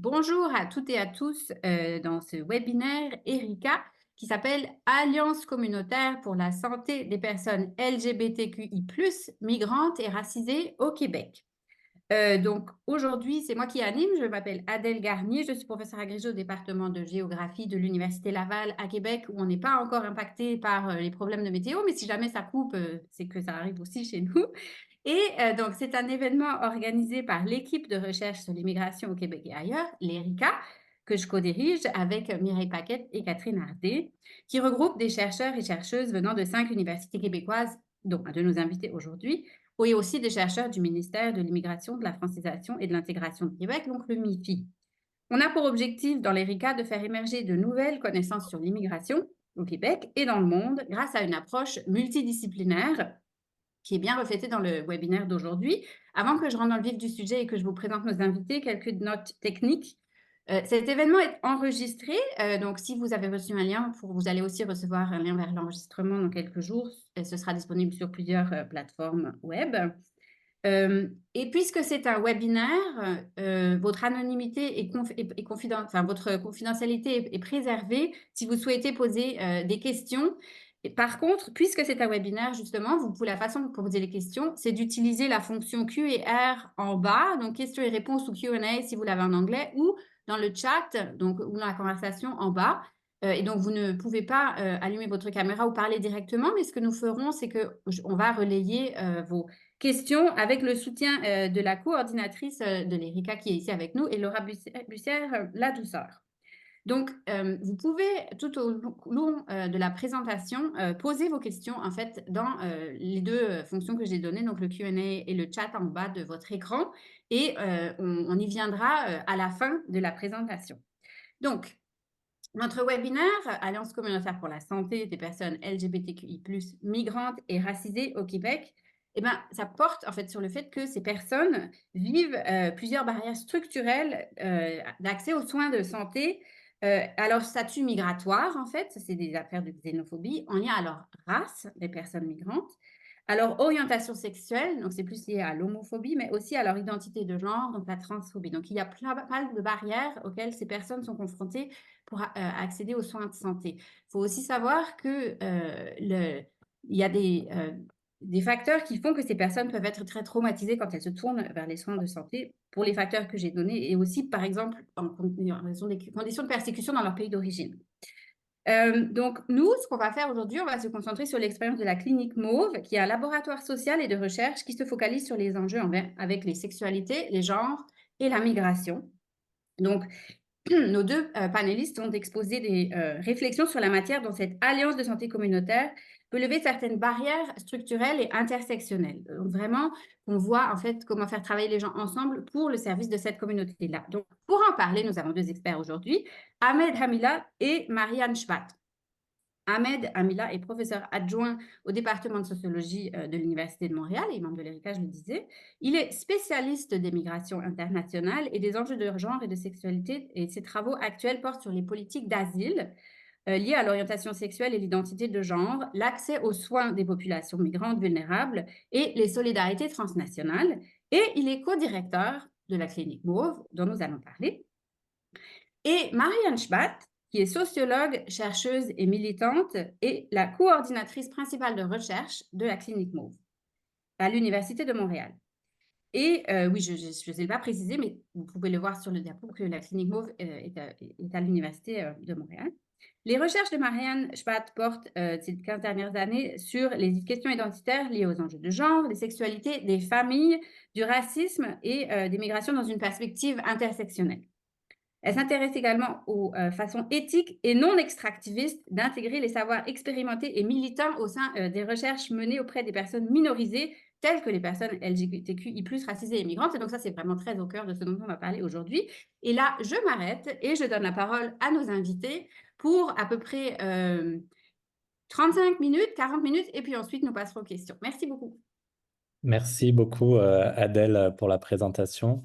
Bonjour à toutes et à tous dans ce webinaire Erika qui s'appelle Alliance communautaire pour la santé des personnes LGBTQI+, migrantes et racisées au Québec. Donc aujourd'hui, c'est moi qui anime. Je m'appelle Adèle Garnier. Je suis professeure agrégée au département de géographie de l'Université Laval à Québec, où on n'est pas encore impacté par les problèmes de météo, mais si jamais ça coupe, c'est que ça arrive aussi chez nous. Et donc, c'est un événement organisé par l'équipe de recherche sur l'immigration au Québec et ailleurs, l'ERICA, que je co-dirige avec Mireille Paquette et Catherine Hardet, qui regroupe des chercheurs et chercheuses venant de 5 universités québécoises, dont un de nos invités aujourd'hui, et aussi des chercheurs du ministère de l'Immigration, de la Francisation et de l'Intégration de Québec, donc le MIFI. On a pour objectif dans l'ERICA de faire émerger de nouvelles connaissances sur l'immigration au Québec et dans le monde grâce à une approche multidisciplinaire qui est bien reflétée dans le webinaire d'aujourd'hui. Avant que je rentre dans le vif du sujet et que je vous présente nos invités, quelques notes techniques. Cet événement est enregistré, donc si vous avez reçu un lien, vous allez aussi recevoir un lien vers l'enregistrement dans quelques jours. Ce sera disponible sur plusieurs plateformes web. Et puisque c'est un webinaire, votre anonymité enfin, votre confidentialité est préservée si vous souhaitez poser des questions. Et par contre, puisque c'est un webinaire, justement, la façon de poser les questions, c'est d'utiliser la fonction Q&R en bas, donc questions et réponses ou Q&A si vous l'avez en anglais, ou dans le chat, donc, ou dans la conversation en bas. Et donc, vous ne pouvez pas allumer votre caméra ou parler directement, mais ce que nous ferons, c'est qu'on va relayer vos questions avec le soutien de la coordinatrice de l'ERICA qui est ici avec nous et Laura Bussière, la douceur. Donc, vous pouvez, tout au long de la présentation, poser vos questions, en fait, dans les deux fonctions que j'ai données, donc le Q&A et le chat en bas de votre écran, et on y viendra à la fin de la présentation. Donc, notre webinaire, Alliance communautaire pour la santé des personnes LGBTQI+, migrantes et racisées au Québec, eh ben, ça porte en fait sur le fait que ces personnes vivent plusieurs barrières structurelles d'accès aux soins de santé à leur statut migratoire, en fait, ça c'est des affaires de xénophobie, en lien à leur race, des personnes migrantes, à leur orientation sexuelle, donc c'est plus lié à l'homophobie, mais aussi à leur identité de genre, donc la transphobie. Donc il y a pas mal de barrières auxquelles ces personnes sont confrontées pour accéder aux soins de santé. Il faut aussi savoir que il y a des facteurs qui font que ces personnes peuvent être très traumatisées quand elles se tournent vers les soins de santé pour les facteurs que j'ai donnés et aussi, par exemple, en raison des conditions de persécution dans leur pays d'origine. Donc, nous, ce qu'on va faire aujourd'hui, on va se concentrer sur l'expérience de la clinique Mauve, qui est un laboratoire social et de recherche qui se focalise sur les enjeux avec les sexualités, les genres et la migration. Donc, nos deux panélistes ont exposé des réflexions sur la matière dont cette alliance de santé communautaire peut lever certaines barrières structurelles et intersectionnelles. Donc vraiment, on voit en fait comment faire travailler les gens ensemble pour le service de cette communauté-là. Donc pour en parler, nous avons deux experts aujourd'hui, Ahmed Hamila et Marianne Schwatt. Ahmed Hamila est professeur adjoint au département de sociologie de l'Université de Montréal et membre de l'ERICA, je le disais. Il est spécialiste des migrations internationales et des enjeux de genre et de sexualité, et ses travaux actuels portent sur les politiques d'asile liées à l'orientation sexuelle et l'identité de genre, l'accès aux soins des populations migrantes vulnérables et les solidarités transnationales. Et il est co-directeur de la clinique Mauve, dont nous allons parler. Et Marianne Schwatt, qui est sociologue, chercheuse et militante, est la coordinatrice principale de recherche de la clinique Mauve à l'Université de Montréal. Et oui, je ne l'ai pas précisé, mais vous pouvez le voir sur le diapo que la clinique Mauve est à l'Université de Montréal. Les recherches de Marianne Schwatt portent ces 15 dernières années sur les questions identitaires liées aux enjeux de genre, des sexualités, des familles, du racisme et des migrations dans une perspective intersectionnelle. Elle s'intéresse également aux façons éthiques et non extractivistes d'intégrer les savoirs expérimentés et militants au sein des recherches menées auprès des personnes minorisées, telles que les personnes LGBTQI+, racisées et migrantes. Et donc ça, c'est vraiment très au cœur de ce dont on va parler aujourd'hui. Et là, je m'arrête et je donne la parole à nos invités pour à peu près 35 minutes, 40 minutes, et puis ensuite, nous passerons aux questions. Merci beaucoup. Merci beaucoup, Adèle, pour la présentation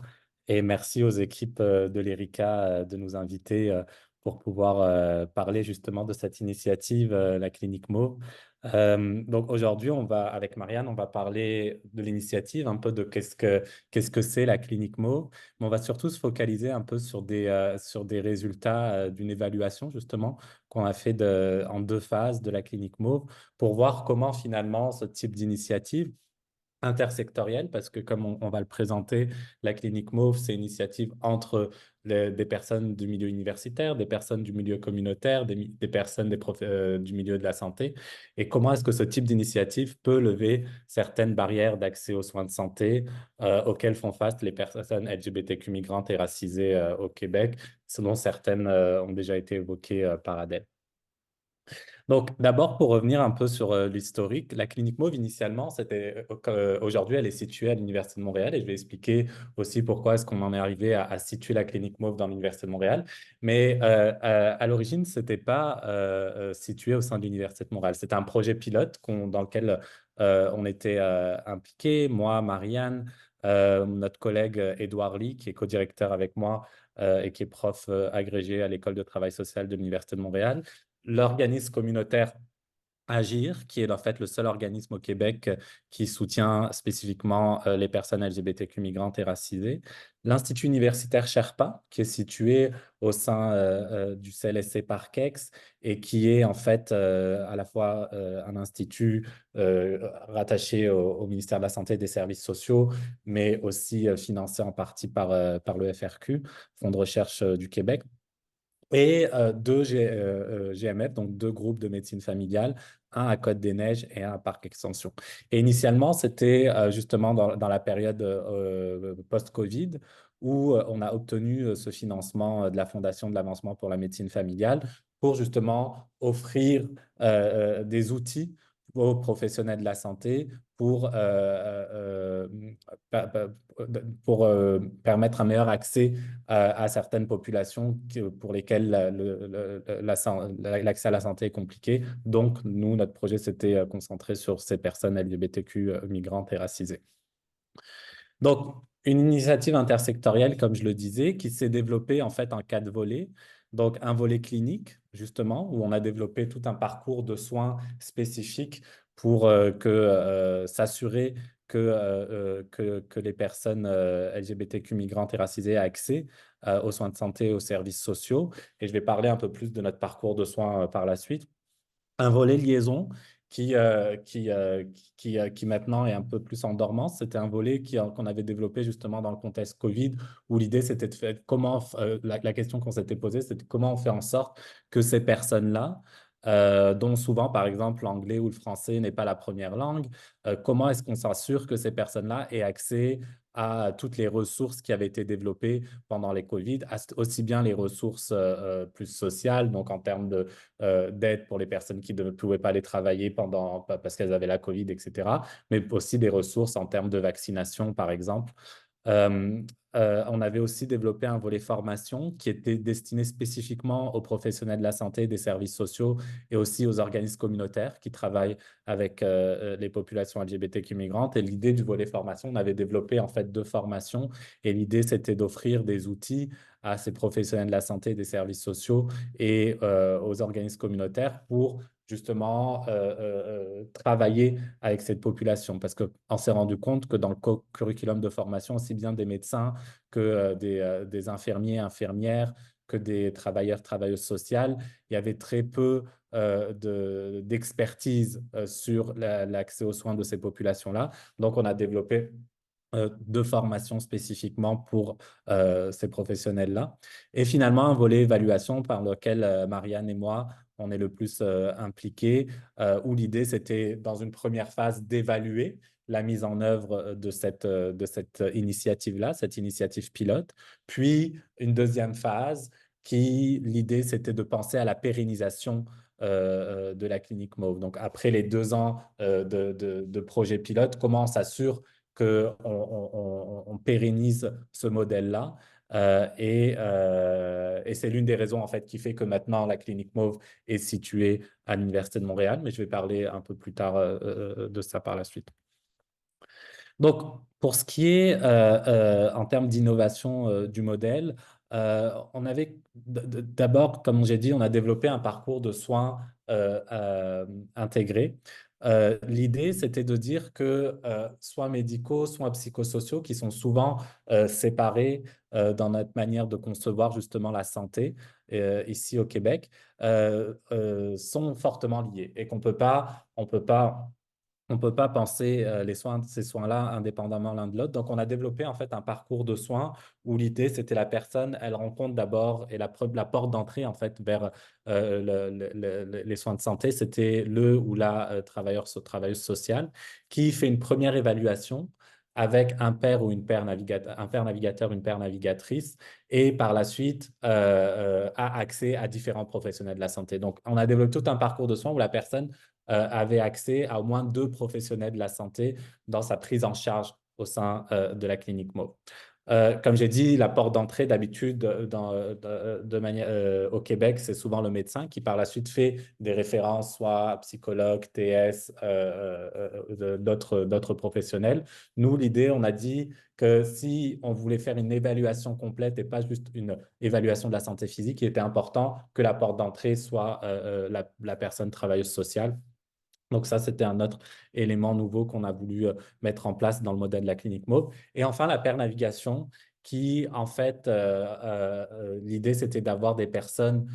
et merci aux équipes de l'ERICA de nous inviter pour pouvoir parler justement de cette initiative, la Clinique Mauve. Donc aujourd'hui, avec Marianne, on va parler de l'initiative, un peu de qu'est-ce que c'est la clinique Mauve, mais on va surtout se focaliser un peu sur des résultats d'une évaluation justement qu'on a fait en 2 phases de la clinique Mauve pour voir comment finalement ce type d'initiative intersectorielle, parce que comme on va le présenter, la clinique Mauve, c'est une initiative entre des personnes du milieu universitaire, des personnes du milieu communautaire, des personnes du milieu de la santé, et comment est-ce que ce type d'initiative peut lever certaines barrières d'accès aux soins de santé auxquelles font face les personnes LGBTQ migrantes et racisées au Québec, dont certaines ont déjà été évoquées par Adèle. Donc, d'abord, pour revenir un peu sur l'historique, la clinique Mauve, initialement, aujourd'hui, elle est située à l'Université de Montréal et je vais expliquer aussi pourquoi est-ce qu'on en est arrivé à situer la clinique Mauve dans l'Université de Montréal. Mais à l'origine, ce n'était pas situé au sein de l'Université de Montréal. C'était un projet pilote dans lequel on était impliqués, moi, Marianne, notre collègue Édouard Lee, qui est co-directeur avec moi et qui est prof agrégé à l'École de travail social de l'Université de Montréal, l'organisme communautaire Agir, qui est en fait le seul organisme au Québec qui soutient spécifiquement les personnes LGBTQ migrantes et racisées. L'Institut universitaire Sherpa, qui est situé au sein du CLSC Parkex et qui est en fait à la fois un institut rattaché au ministère de la Santé et des Services sociaux, mais aussi financé en partie par le FRQ, Fonds de recherche du Québec. Et GMF, donc 2 groupes de médecine familiale, un à Côte-des-Neiges et un à Parc Extension. Et initialement, c'était justement dans la période post-Covid où on a obtenu ce financement de la Fondation de l'avancement pour la médecine familiale pour justement offrir des outils aux professionnels de la santé pour, pa- pa- permettre un meilleur accès à certaines populations pour lesquelles l'accès à la santé est compliqué. Donc, nous, notre projet s'était concentré sur ces personnes LGBTQ migrantes et racisées. Donc, une initiative intersectorielle, comme je le disais, qui s'est développée en fait en 4 volets. Donc, un volet clinique, justement, où on a développé tout un parcours de soins spécifiques pour s'assurer que les personnes LGBTQ migrantes et racisées aient accès aux soins de santé et aux services sociaux. Et je vais parler un peu plus de notre parcours de soins par la suite. Un volet liaison qui maintenant est un peu plus en dormance. C'était un volet qu'on avait développé justement dans le contexte Covid, où l'idée c'était de faire la question qu'on s'était posée, c'était comment on fait en sorte que ces personnes-là, dont souvent par exemple l'anglais ou le français n'est pas la première langue, comment est-ce qu'on s'assure que ces personnes-là aient accès à toutes les ressources qui avaient été développées pendant les Covid, aussi bien les ressources plus sociales, donc en termes d'aide pour les personnes qui ne pouvaient pas aller travailler parce qu'elles avaient la Covid, etc., mais aussi des ressources en termes de vaccination, par exemple. Euh, on avait aussi développé un volet formation qui était destiné spécifiquement aux professionnels de la santé, des services sociaux et aussi aux organismes communautaires qui travaillent avec les populations LGBTQ migrantes. Et l'idée du volet formation, on avait développé en fait 2 formations et l'idée c'était d'offrir des outils à ces professionnels de la santé et des services sociaux et aux organismes communautaires pour justement travailler avec cette population. Parce qu'on s'est rendu compte que dans le curriculum de formation, aussi bien des médecins que des infirmiers, infirmières, que des travailleurs, travailleuses sociales, il y avait très peu d'expertise sur l'accès aux soins de ces populations-là. Donc, on a développé 2 formations spécifiquement pour ces professionnels-là. Et finalement, un volet évaluation par lequel Marianne et moi, on est le plus impliqués, où l'idée, c'était dans une première phase d'évaluer la mise en œuvre de cette initiative-là, cette initiative pilote. Puis, une deuxième phase l'idée, c'était de penser à la pérennisation de la clinique Mauve. Donc, après les 2 ans de projet pilote, comment on s'assure qu'on on pérennise ce modèle-là. Et c'est l'une des raisons en fait qui fait que maintenant la clinique Mauve est située à l'Université de Montréal, mais je vais parler un peu plus tard de ça par la suite. Donc, pour ce qui est en termes d'innovation du modèle, On avait d'abord, comme j'ai dit, on a développé un parcours de soins intégré. L'idée, c'était de dire que soins médicaux, soins psychosociaux, qui sont souvent séparés dans notre manière de concevoir justement la santé ici au Québec, sont fortement liés et on peut pas penser ces soins-là indépendamment l'un de l'autre. Donc, on a développé en fait un parcours de soins où l'idée, c'était la personne, elle rencontre d'abord, et la porte d'entrée en fait vers les soins de santé, c'était le ou la travailleuse sociale qui fait une première évaluation avec un père ou une père navigateur, un père navigateur, une père navigatrice, et par la suite a accès à différents professionnels de la santé. Donc, on a développé tout un parcours de soins où la personne avait accès à au moins 2 professionnels de la santé dans sa prise en charge au sein de la clinique Mo. Comme j'ai dit, la porte d'entrée d'habitude au Québec, c'est souvent le médecin qui par la suite fait des références, soit psychologue, TS, d'autres professionnels. Nous, l'idée, on a dit que si on voulait faire une évaluation complète et pas juste une évaluation de la santé physique, il était important que la porte d'entrée soit la personne travailleuse sociale. Donc ça, c'était un autre élément nouveau qu'on a voulu mettre en place dans le modèle de la clinique Mauve. Et enfin, la paire navigation, qui en fait, l'idée, c'était d'avoir des personnes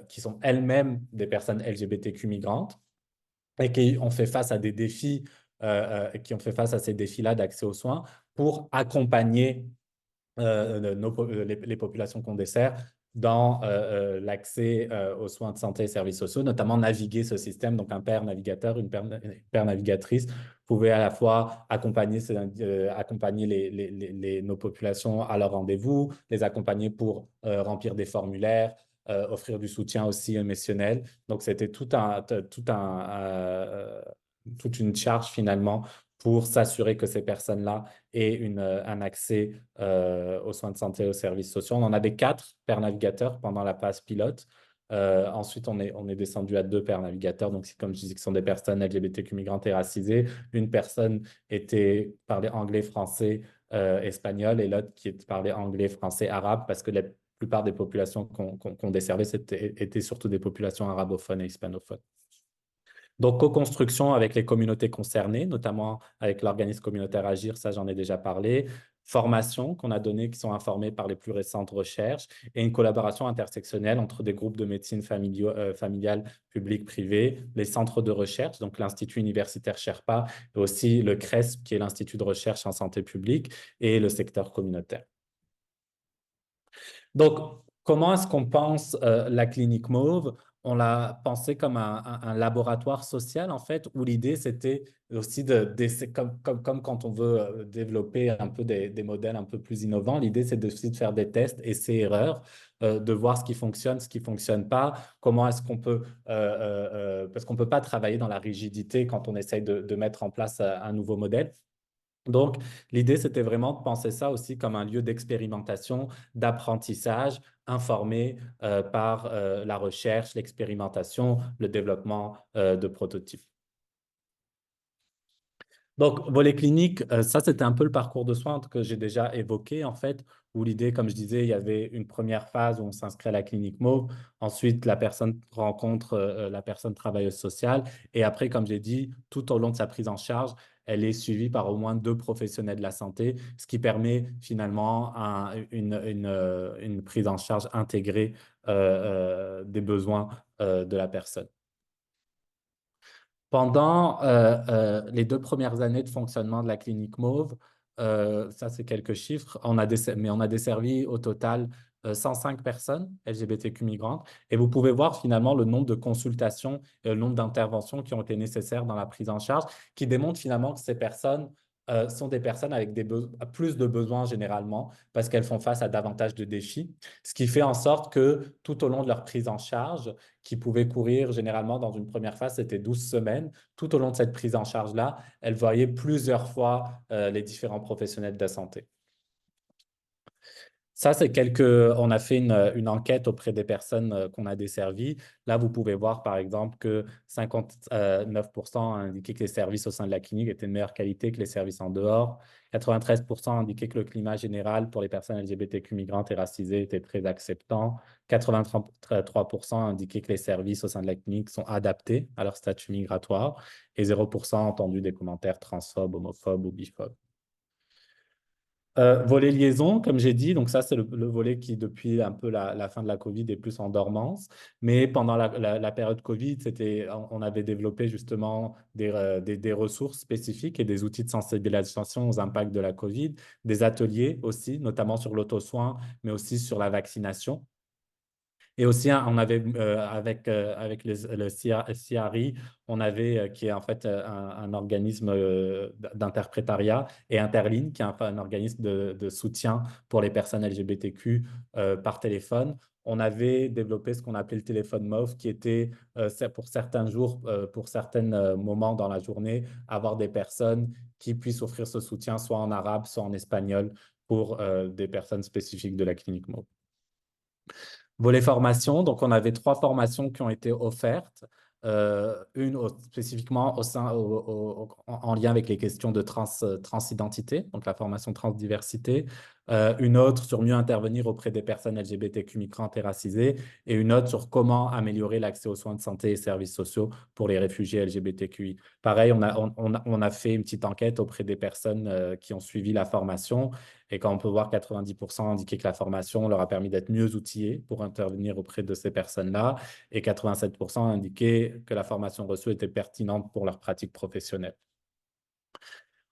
qui sont elles-mêmes des personnes LGBTQ migrantes et qui ont fait face à des défis, qui ont fait face à ces défis-là d'accès aux soins pour accompagner les populations qu'on dessert dans l'accès aux soins de santé et services sociaux, notamment naviguer ce système. Donc, un père navigateur, une père navigatrice pouvait à la fois accompagner nos populations à leur rendez-vous, les accompagner pour remplir des formulaires, offrir du soutien aussi émotionnel. Donc, c'était toute une charge finalement pour s'assurer que ces personnes-là aient un accès aux soins de santé et aux services sociaux. On en avait 4 pairs navigateurs pendant la phase pilote. Ensuite, on est descendu à 2 pairs navigateurs. Donc, comme je disais, que ce sont des personnes LGBTQ migrantes et racisées. Une personne parlait anglais, français, espagnol, et l'autre qui parlait anglais, français, arabe, parce que la plupart des populations qu'on desservait étaient surtout des populations arabophones et hispanophones. Donc, co-construction avec les communautés concernées, notamment avec l'organisme communautaire Agir, ça j'en ai déjà parlé. Formation qu'on a données qui sont informées par les plus récentes recherches et une collaboration intersectionnelle entre des groupes de médecine familiale, publique, privée, les centres de recherche, donc l'Institut universitaire Sherpa, et aussi le CRESP, qui est l'Institut de recherche en santé publique, et le secteur communautaire. Donc, comment est-ce qu'on pense la clinique Mauve? On l'a pensé comme un laboratoire social, en fait, où l'idée, c'était aussi d'essayer, comme quand on veut développer un peu des modèles un peu plus innovants, l'idée, c'est aussi de faire des tests, essais-erreurs, de voir ce qui fonctionne pas, comment est-ce qu'on peut, parce qu'on peut pas travailler dans la rigidité quand on essaye de mettre en place un nouveau modèle. Donc, l'idée, c'était vraiment de penser ça aussi comme un lieu d'expérimentation, d'apprentissage, informé par la recherche, l'expérimentation, le développement de prototypes. Donc, volet clinique, ça, c'était un peu le parcours de soins que j'ai déjà évoqué, en fait, où l'idée, comme je disais, il y avait une première phase où on s'inscrit à la clinique Mauve. Ensuite, la personne rencontre la personne travailleuse sociale. Et après, comme j'ai dit, tout au long de sa prise en charge, elle est suivie par au moins 2 professionnels de la santé, ce qui permet finalement une prise en charge intégrée des besoins de la personne. Pendant les 2 premières années de fonctionnement de la clinique Mauve, ça c'est quelques chiffres, mais on a desservi au total 105 personnes LGBTQ migrantes. Et vous pouvez voir finalement le nombre de consultations et le nombre d'interventions qui ont été nécessaires dans la prise en charge, qui démontrent finalement que ces personnes sont des personnes avec plus de besoins généralement, parce qu'elles font face à davantage de défis, ce qui fait en sorte que tout au long de leur prise en charge, qui pouvait courir généralement dans une première phase, c'était 12 semaines. Tout au long de cette prise en charge-là, elle voyait plusieurs fois les différents professionnels de la santé. Ça, on a fait une enquête auprès des personnes qu'on a desservies. Là, vous pouvez voir, par exemple, que 59% ont indiqué que les services au sein de la clinique étaient de meilleure qualité que les services en dehors. 93% ont indiqué que le climat général pour les personnes LGBTQ migrantes et racisées était très acceptant. 83% ont indiqué que les services au sein de la clinique sont adaptés à leur statut migratoire. Et 0% ont entendu des commentaires transphobes, homophobes ou biphobes. Volet liaison, comme j'ai dit, donc ça, c'est le volet qui, depuis un peu la fin de la Covid, est plus en dormance. Mais pendant la période Covid, on avait développé justement des ressources spécifiques et des outils de sensibilisation aux impacts de la Covid, des ateliers aussi, notamment sur l'auto-soin, mais aussi sur la vaccination. Et aussi, hein, on avait, avec le CRI, on avait, qui est en fait un organisme d'interprétariat, et Interline, qui est un organisme de soutien pour les personnes LGBTQ par téléphone. On avait développé ce qu'on appelait le téléphone MOVE, qui était pour certains jours, pour certains moments dans la journée, avoir des personnes qui puissent offrir ce soutien, soit en arabe, soit en espagnol, pour des personnes spécifiques de la clinique MOVE. Volet formation, donc on avait 3 formations qui ont été offertes. Une spécifiquement en lien avec les questions de transidentité, donc la formation transdiversité. Une autre sur mieux intervenir auprès des personnes LGBTQ migrantes et racisées. Et une autre sur comment améliorer l'accès aux soins de santé et services sociaux pour les réfugiés LGBTQI. Pareil, on a fait une petite enquête auprès des personnes qui ont suivi la formation. Et quand on peut voir 90% indiquer que la formation leur a permis d'être mieux outillés pour intervenir auprès de ces personnes-là, et 87% indiqué que la formation reçue était pertinente pour leur pratique professionnelle.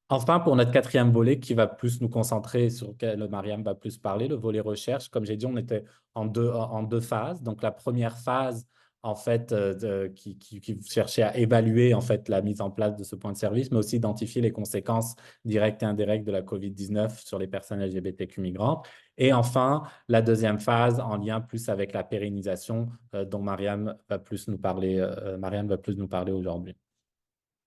Enfin, pour notre 4e volet, qui va plus nous concentrer, sur lequel Mariam va plus parler, le volet recherche, comme j'ai dit, on était en deux phases. Donc, la première phase, en fait, qui cherchait à évaluer en fait la mise en place de ce point de service, mais aussi identifier les conséquences directes et indirectes de la COVID-19 sur les personnes LGBTQ migrantes. Et enfin, la deuxième phase, en lien plus avec la pérennisation, dont Mariam va plus nous parler aujourd'hui.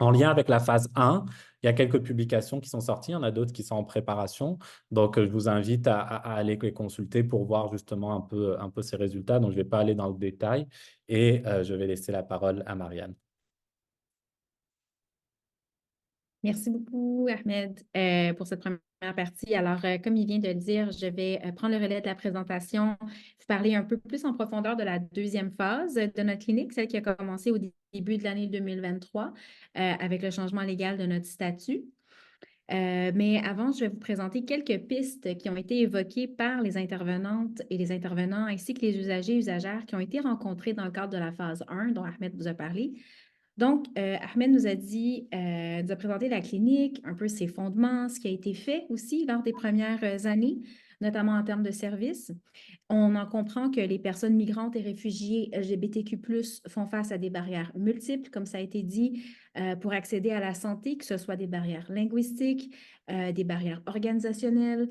En lien avec la phase 1, il y a quelques publications qui sont sorties, il y en a d'autres qui sont en préparation. Donc, je vous invite à aller les consulter pour voir justement un peu ces résultats. Donc, je ne vais pas aller dans le détail, et je vais laisser la parole à Marianne. Merci beaucoup, Ahmed, pour cette première partie. Alors, comme il vient de le dire, je vais prendre le relais de la présentation, vous parler un peu plus en profondeur de la deuxième phase de notre clinique, celle qui a commencé au début de l'année 2023 avec le changement légal de notre statut. Mais avant, je vais vous présenter quelques pistes qui ont été évoquées par les intervenantes et les intervenants, ainsi que les usagers et usagères qui ont été rencontrés dans le cadre de la phase 1, dont Ahmed vous a parlé. Donc, Ahmed nous a présenté la clinique, un peu ses fondements, ce qui a été fait aussi lors des premières années, notamment en termes de services. On en comprend que les personnes migrantes et réfugiées LGBTQ+, font face à des barrières multiples, comme ça a été dit, pour accéder à la santé, que ce soit des barrières linguistiques, des barrières organisationnelles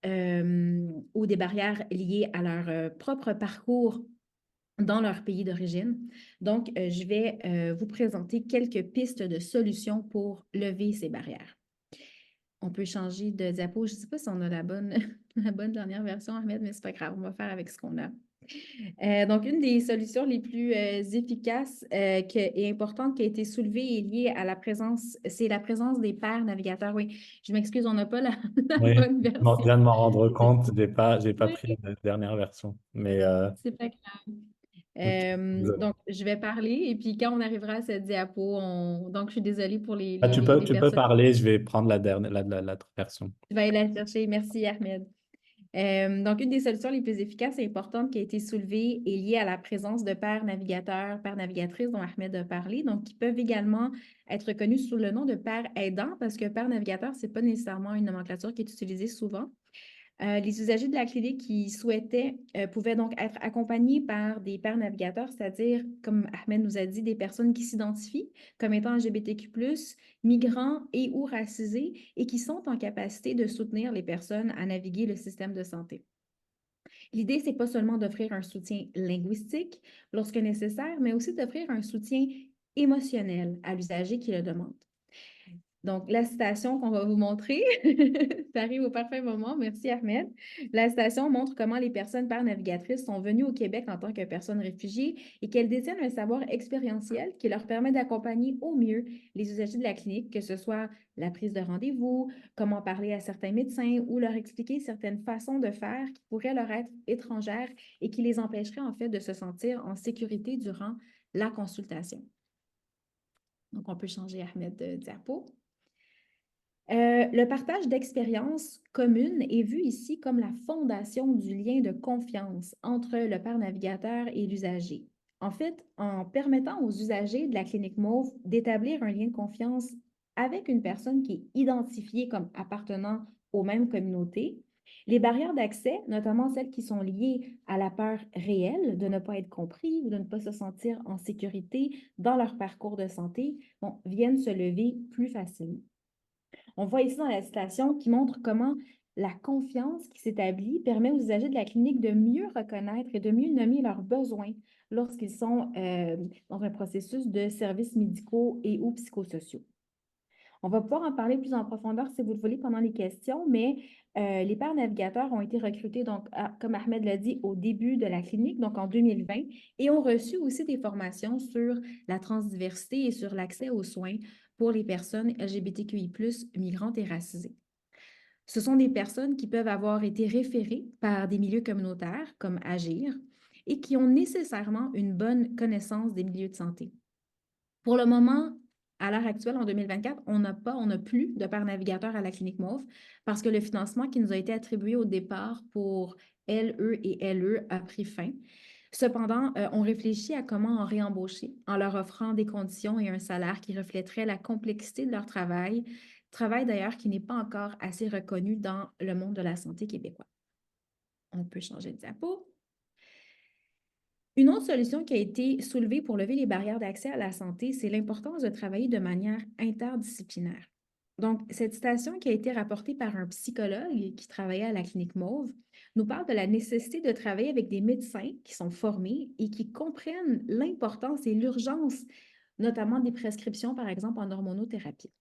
ou des barrières liées à leur propre parcours dans leur pays d'origine. Donc, je vais vous présenter quelques pistes de solutions pour lever ces barrières. On peut changer de diapo. Je ne sais pas si on a la bonne, la bonne dernière version, Ahmed, mais ce n'est pas grave, on va faire avec ce qu'on a. Donc, une des solutions les plus efficaces et importantes qui a été soulevée et liée à la présence, c'est la présence des pairs navigateurs. Oui, je m'excuse, on n'a pas la Oui, bonne je version. viens de m'en rendre compte, j'ai pas Oui, pris la dernière version. Mais c'est pas grave. ok, désolé. Donc, je vais parler et puis quand on arrivera à cette diapo, donc je suis désolée pour Ah, les tu peux personnes. parler, je vais prendre la dernière, la version. Je vais aller la chercher. Merci, Ahmed. Donc, une des solutions les plus efficaces et importantes qui a été soulevée est liée à la présence de pairs navigateurs, pairs navigatrices dont Ahmed a parlé, donc qui peuvent également être reconnus sous le nom de pairs aidants parce que pairs navigateurs, ce n'est pas nécessairement une nomenclature qui est utilisée souvent. Les usagers de la clinique qui souhaitaient pouvaient donc être accompagnés par des pairs navigateurs, c'est-à-dire, comme Ahmed nous a dit, des personnes qui s'identifient comme étant LGBTQ+, migrants et ou racisés et qui sont en capacité de soutenir les personnes à naviguer le système de santé. L'idée, c'est pas seulement d'offrir un soutien linguistique lorsque nécessaire, mais aussi d'offrir un soutien émotionnel à l'usager qui le demande. Donc, la citation qu'on va vous montrer, ça arrive au parfait moment. Merci, Ahmed. La citation montre comment les personnes père-navigatrices sont venues au Québec en tant que personnes réfugiées et qu'elles détiennent un savoir expérientiel qui leur permet d'accompagner au mieux les usagers de la clinique, que ce soit la prise de rendez-vous, comment parler à certains médecins ou leur expliquer certaines façons de faire qui pourraient leur être étrangères et qui les empêcheraient en fait de se sentir en sécurité durant la consultation. Donc, on peut changer Ahmed de diapo. Le partage d'expériences communes est vu ici comme la fondation du lien de confiance entre le père navigateur et l'usager. En fait, en permettant aux usagers de la clinique Mauve d'établir un lien de confiance avec une personne qui est identifiée comme appartenant aux mêmes communautés, les barrières d'accès, notamment celles qui sont liées à la peur réelle de ne pas être compris ou de ne pas se sentir en sécurité dans leur parcours de santé, viennent se lever plus facilement. On voit ici dans la citation qui montre comment la confiance qui s'établit permet aux usagers de la clinique de mieux reconnaître et de mieux nommer leurs besoins lorsqu'ils sont dans un processus de services médicaux et ou psychosociaux. On va pouvoir en parler plus en profondeur si vous le voulez pendant les questions, mais les pères navigateurs ont été recrutés, donc, comme Ahmed l'a dit, au début de la clinique, donc en 2020, et ont reçu aussi des formations sur la transdiversité et sur l'accès aux soins pour les personnes LGBTQI+, migrantes et racisées. Ce sont des personnes qui peuvent avoir été référées par des milieux communautaires, comme Agir, et qui ont nécessairement une bonne connaissance des milieux de santé. Pour le moment, à l'heure actuelle, en 2024, on n'a plus de père navigateur à la clinique Mauve parce que le financement qui nous a été attribué au départ pour LE et LE a pris fin. Cependant, on réfléchit à comment en réembaucher en leur offrant des conditions et un salaire qui reflèteraient la complexité de leur travail d'ailleurs qui n'est pas encore assez reconnu dans le monde de la santé québécois. On peut changer de diapo. Une autre solution qui a été soulevée pour lever les barrières d'accès à la santé, c'est l'importance de travailler de manière interdisciplinaire. Donc, cette citation qui a été rapportée par un psychologue qui travaillait à la clinique Mauve nous parle de la nécessité de travailler avec des médecins qui sont formés et qui comprennent l'importance et l'urgence, notamment des prescriptions, par exemple, en hormonothérapie.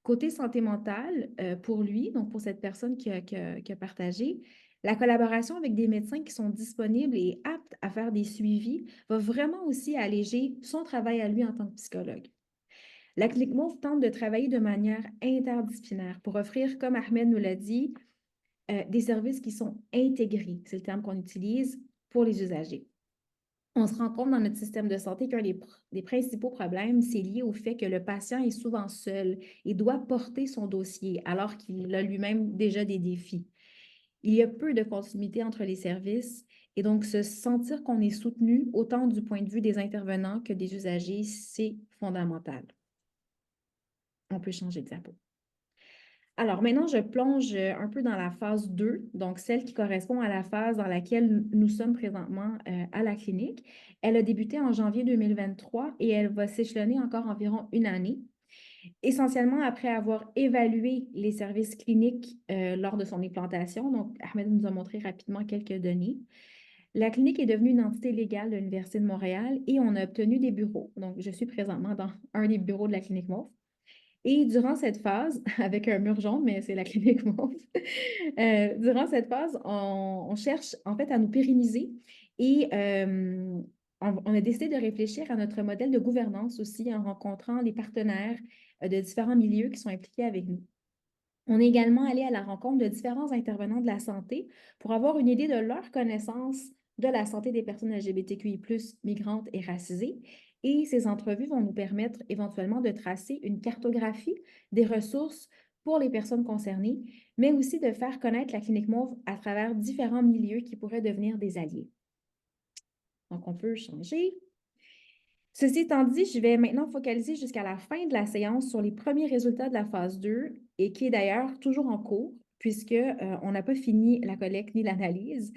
Côté santé mentale, pour lui, donc pour cette personne qui a partagé, la collaboration avec des médecins qui sont disponibles et aptes à faire des suivis va vraiment aussi alléger son travail à lui en tant que psychologue. La clinique Mauve tente de travailler de manière interdisciplinaire pour offrir, comme Ahmed nous l'a dit, des services qui sont intégrés, c'est le terme qu'on utilise pour les usagers. On se rend compte dans notre système de santé qu'un des principaux problèmes, c'est lié au fait que le patient est souvent seul et doit porter son dossier alors qu'il a lui-même déjà des défis. Il y a peu de continuité entre les services et donc se sentir qu'on est soutenu autant du point de vue des intervenants que des usagers, c'est fondamental. On peut changer de diapo. Alors maintenant, je plonge un peu dans la phase 2, donc celle qui correspond à la phase dans laquelle nous sommes présentement à la clinique. Elle a débuté en janvier 2023 et elle va s'échelonner encore environ une année. Essentiellement après avoir évalué les services cliniques lors de son implantation, donc Ahmed nous a montré rapidement quelques données. La clinique est devenue une entité légale de l'Université de Montréal et on a obtenu des bureaux. Donc, je suis présentement dans un des bureaux de la clinique Mauve. Et durant cette phase, avec un mur jaune, mais c'est la clinique Mauve, durant cette phase, on cherche en fait à nous pérenniser et on a décidé de réfléchir à notre modèle de gouvernance aussi en rencontrant des partenaires de différents milieux qui sont impliqués avec nous. On est également allé à la rencontre de différents intervenants de la santé pour avoir une idée de leur connaissance de la santé des personnes LGBTQI+, migrantes et racisées. Et ces entrevues vont nous permettre éventuellement de tracer une cartographie des ressources pour les personnes concernées, mais aussi de faire connaître la clinique Mauve à travers différents milieux qui pourraient devenir des alliés. Donc, on peut changer. Ceci étant dit, je vais maintenant focaliser jusqu'à la fin de la séance sur les premiers résultats de la phase 2 et qui est d'ailleurs toujours en cours puisqu'on n'a pas fini la collecte ni l'analyse.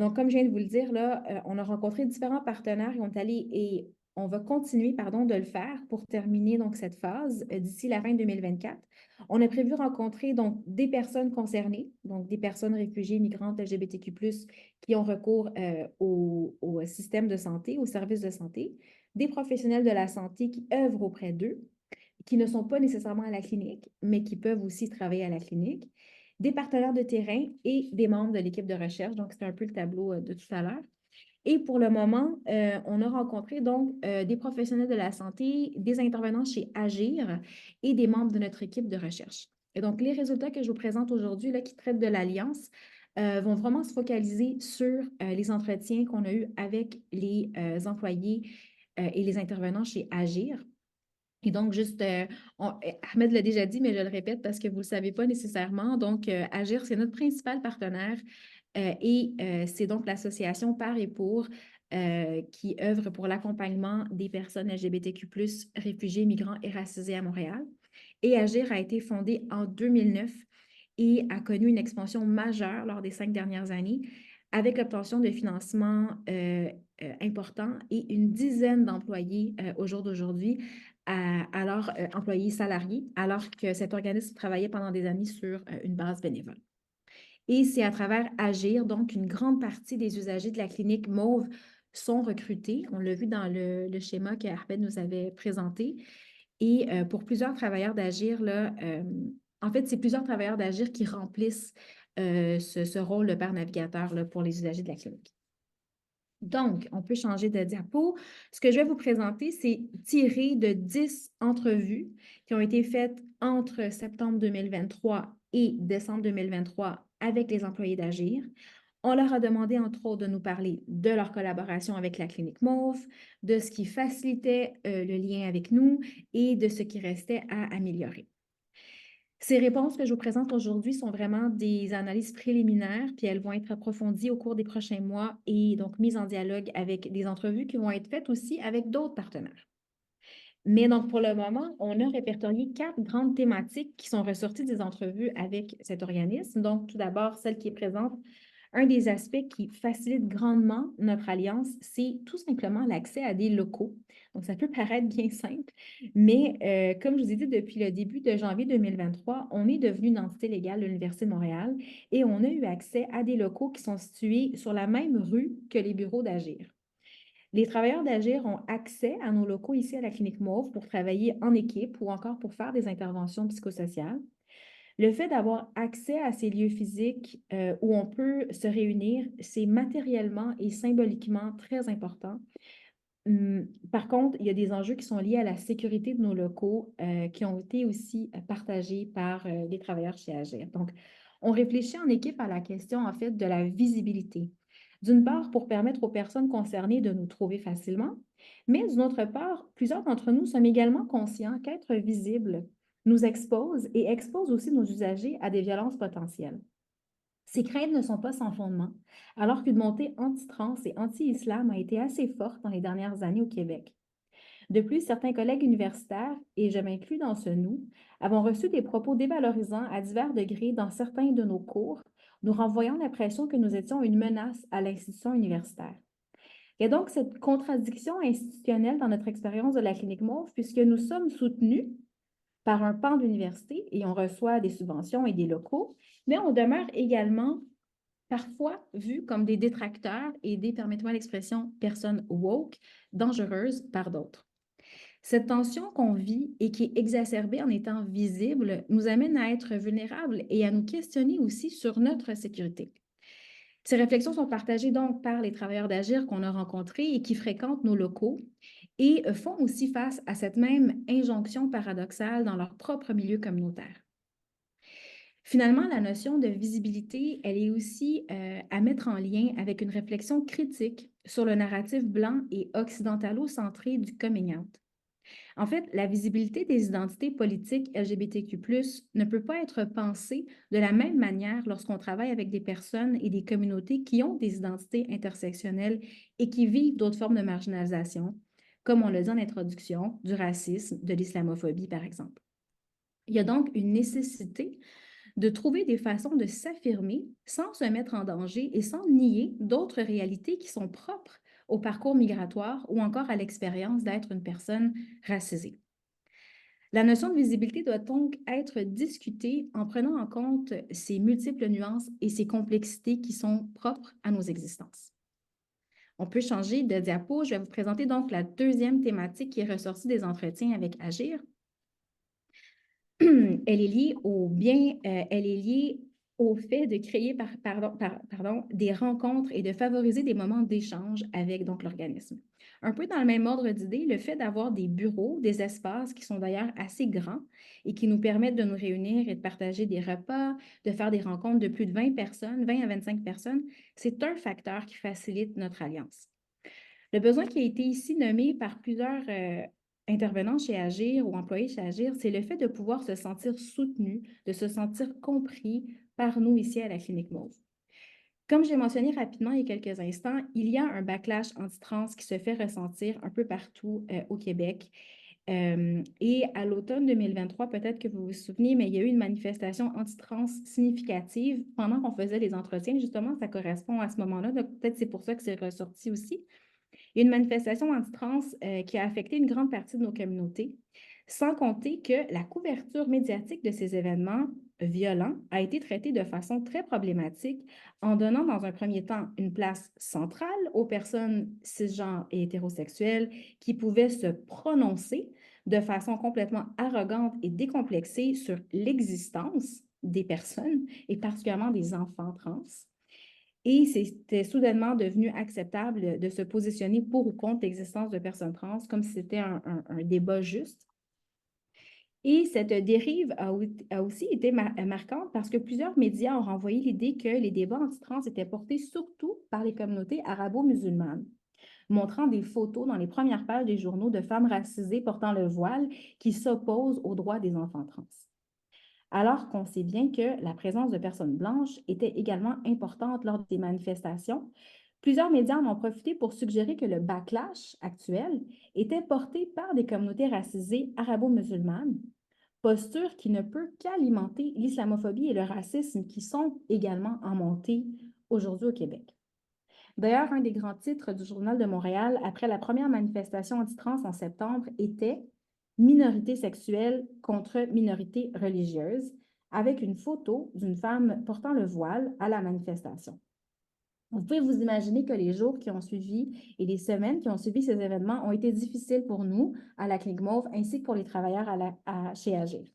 Donc, comme je viens de vous le dire, là, on a rencontré différents partenaires et on va continuer, de le faire pour terminer donc, cette phase d'ici la fin 2024. On a prévu rencontrer donc des personnes concernées, donc des personnes réfugiées, migrantes, LGBTQ+, qui ont recours au système de santé, aux services de santé, des professionnels de la santé qui œuvrent auprès d'eux, qui ne sont pas nécessairement à la clinique, mais qui peuvent aussi travailler à la clinique, des partenaires de terrain et des membres de l'équipe de recherche. Donc, c'est un peu le tableau de tout à l'heure. Et pour le moment, on a rencontré donc des professionnels de la santé, des intervenants chez Agir et des membres de notre équipe de recherche. Et donc, les résultats que je vous présente aujourd'hui, qui traitent de l'Alliance, vont vraiment se focaliser sur les entretiens qu'on a eus avec les employés et les intervenants chez Agir. Et donc, juste, Ahmed l'a déjà dit, mais je le répète parce que vous ne le savez pas nécessairement. Donc, Agir, c'est notre principal partenaire et c'est donc l'association Par et Pour qui œuvre pour l'accompagnement des personnes LGBTQ+, réfugiés, migrants et racisés à Montréal. Et Agir a été fondé en 2009 et a connu une expansion majeure lors des 5 dernières années avec l'obtention de financements importants et une dizaine d'employés au jour d'aujourd'hui, alors employés salariés, alors que cet organisme travaillait pendant des années sur une base bénévole. Et c'est à travers Agir, donc une grande partie des usagers de la clinique Mauve sont recrutés. On l'a vu dans le schéma que Ahmed nous avait présenté. Et pour plusieurs travailleurs d'Agir, en fait, c'est plusieurs travailleurs d'Agir qui remplissent ce rôle de père navigateur pour les usagers de la clinique. Donc, on peut changer de diapo. Ce que je vais vous présenter, c'est tiré de 10 entrevues qui ont été faites entre septembre 2023 et décembre 2023 avec les employés d'Agir. On leur a demandé, entre autres, de nous parler de leur collaboration avec la clinique Mauve, de ce qui facilitait le lien avec nous et de ce qui restait à améliorer. Ces réponses que je vous présente aujourd'hui sont vraiment des analyses préliminaires, puis elles vont être approfondies au cours des prochains mois et donc mises en dialogue avec des entrevues qui vont être faites aussi avec d'autres partenaires. Mais donc, pour le moment, on a répertorié 4 grandes thématiques qui sont ressorties des entrevues avec cet organisme. Donc, tout d'abord, celle qui est présente. Un des aspects qui facilite grandement notre alliance, c'est tout simplement l'accès à des locaux. Donc, ça peut paraître bien simple, mais comme je vous ai dit, depuis le début de janvier 2023, on est devenu une entité légale de l'Université de Montréal et on a eu accès à des locaux qui sont situés sur la même rue que les bureaux d'Agir. Les travailleurs d'Agir ont accès à nos locaux ici à la Clinique Mauve pour travailler en équipe ou encore pour faire des interventions psychosociales. Le fait d'avoir accès à ces lieux physiques où on peut se réunir, c'est matériellement et symboliquement très important. Par contre, il y a des enjeux qui sont liés à la sécurité de nos locaux qui ont été aussi partagés par les travailleurs chez Agir. Donc, on réfléchit en équipe à la question, en fait, de la visibilité. D'une part, pour permettre aux personnes concernées de nous trouver facilement, mais d'une autre part, plusieurs d'entre nous sommes également conscients qu'être visible nous expose et expose aussi nos usagers à des violences potentielles. Ces craintes ne sont pas sans fondement, alors qu'une montée anti-trans et anti-islam a été assez forte dans les dernières années au Québec. De plus, certains collègues universitaires, et je m'inclus dans ce nous, avons reçu des propos dévalorisants à divers degrés dans certains de nos cours, nous renvoyant l'impression que nous étions une menace à l'institution universitaire. Il y a donc cette contradiction institutionnelle dans notre expérience de la Clinique Mauve, puisque nous sommes soutenus par un pan de l'université et on reçoit des subventions et des locaux, mais on demeure également parfois vus comme des détracteurs et des, permettez-moi l'expression, personnes woke, dangereuses par d'autres. Cette tension qu'on vit et qui est exacerbée en étant visible nous amène à être vulnérables et à nous questionner aussi sur notre sécurité. Ces réflexions sont partagées donc par les travailleurs d'Agir qu'on a rencontrés et qui fréquentent nos locaux et font aussi face à cette même injonction paradoxale dans leur propre milieu communautaire. Finalement, la notion de visibilité, elle est aussi à mettre en lien avec une réflexion critique sur le narratif blanc et occidentalo-centré du coming out. En fait, la visibilité des identités politiques LGBTQ+, ne peut pas être pensée de la même manière lorsqu'on travaille avec des personnes et des communautés qui ont des identités intersectionnelles et qui vivent d'autres formes de marginalisation, comme on l'a dit en introduction, du racisme, de l'islamophobie, par exemple. Il y a donc une nécessité de trouver des façons de s'affirmer sans se mettre en danger et sans nier d'autres réalités qui sont propres au parcours migratoire ou encore à l'expérience d'être une personne racisée. La notion de visibilité doit donc être discutée en prenant en compte ces multiples nuances et ces complexités qui sont propres à nos existences. On peut changer de diapo. Je vais vous présenter donc la deuxième thématique qui est ressortie des entretiens avec Agir. elle est liée elle est liée au fait de créer des rencontres et de favoriser des moments d'échange avec donc l'organisme. Un peu dans le même ordre d'idée, le fait d'avoir des bureaux, des espaces qui sont d'ailleurs assez grands et qui nous permettent de nous réunir et de partager des repas, de faire des rencontres de plus de 20 personnes, 20 à 25 personnes, c'est un facteur qui facilite notre alliance. Le besoin qui a été ici nommé par plusieurs intervenants chez Agir ou employés chez Agir, c'est le fait de pouvoir se sentir soutenu, de se sentir compris par nous ici à la Clinique Mauve. Comme j'ai mentionné rapidement il y a quelques instants, il y a un backlash anti-trans qui se fait ressentir un peu partout au Québec. Et à l'automne 2023, peut-être que vous vous souvenez, mais il y a eu une manifestation anti-trans significative pendant qu'on faisait les entretiens. Justement, ça correspond à ce moment-là. Donc, peut-être c'est pour ça que c'est ressorti aussi. Il y a une manifestation anti-trans qui a affecté une grande partie de nos communautés, sans compter que la couverture médiatique de ces événements violents a été traitée de façon très problématique en donnant dans un premier temps une place centrale aux personnes cisgenres et hétérosexuelles qui pouvaient se prononcer de façon complètement arrogante et décomplexée sur l'existence des personnes et particulièrement des enfants trans. Et c'était soudainement devenu acceptable de se positionner pour ou contre l'existence de personnes trans, comme si c'était un débat juste. Et cette dérive a aussi été marquante parce que plusieurs médias ont renvoyé l'idée que les débats anti-trans étaient portés surtout par les communautés arabo-musulmanes, montrant des photos dans les premières pages des journaux de femmes racisées portant le voile qui s'opposent aux droits des enfants trans. Alors qu'on sait bien que la présence de personnes blanches était également importante lors des manifestations, plusieurs médias en ont profité pour suggérer que le backlash actuel était porté par des communautés racisées arabo-musulmanes, posture qui ne peut qu'alimenter l'islamophobie et le racisme qui sont également en montée aujourd'hui au Québec. D'ailleurs, un des grands titres du Journal de Montréal après la première manifestation anti-trans en septembre était « Minorité sexuelle contre minorité religieuse » avec une photo d'une femme portant le voile à la manifestation. Vous pouvez vous imaginer que les jours qui ont suivi et les semaines qui ont suivi ces événements ont été difficiles pour nous à la Clinique Mauve ainsi que pour les travailleurs chez Agir.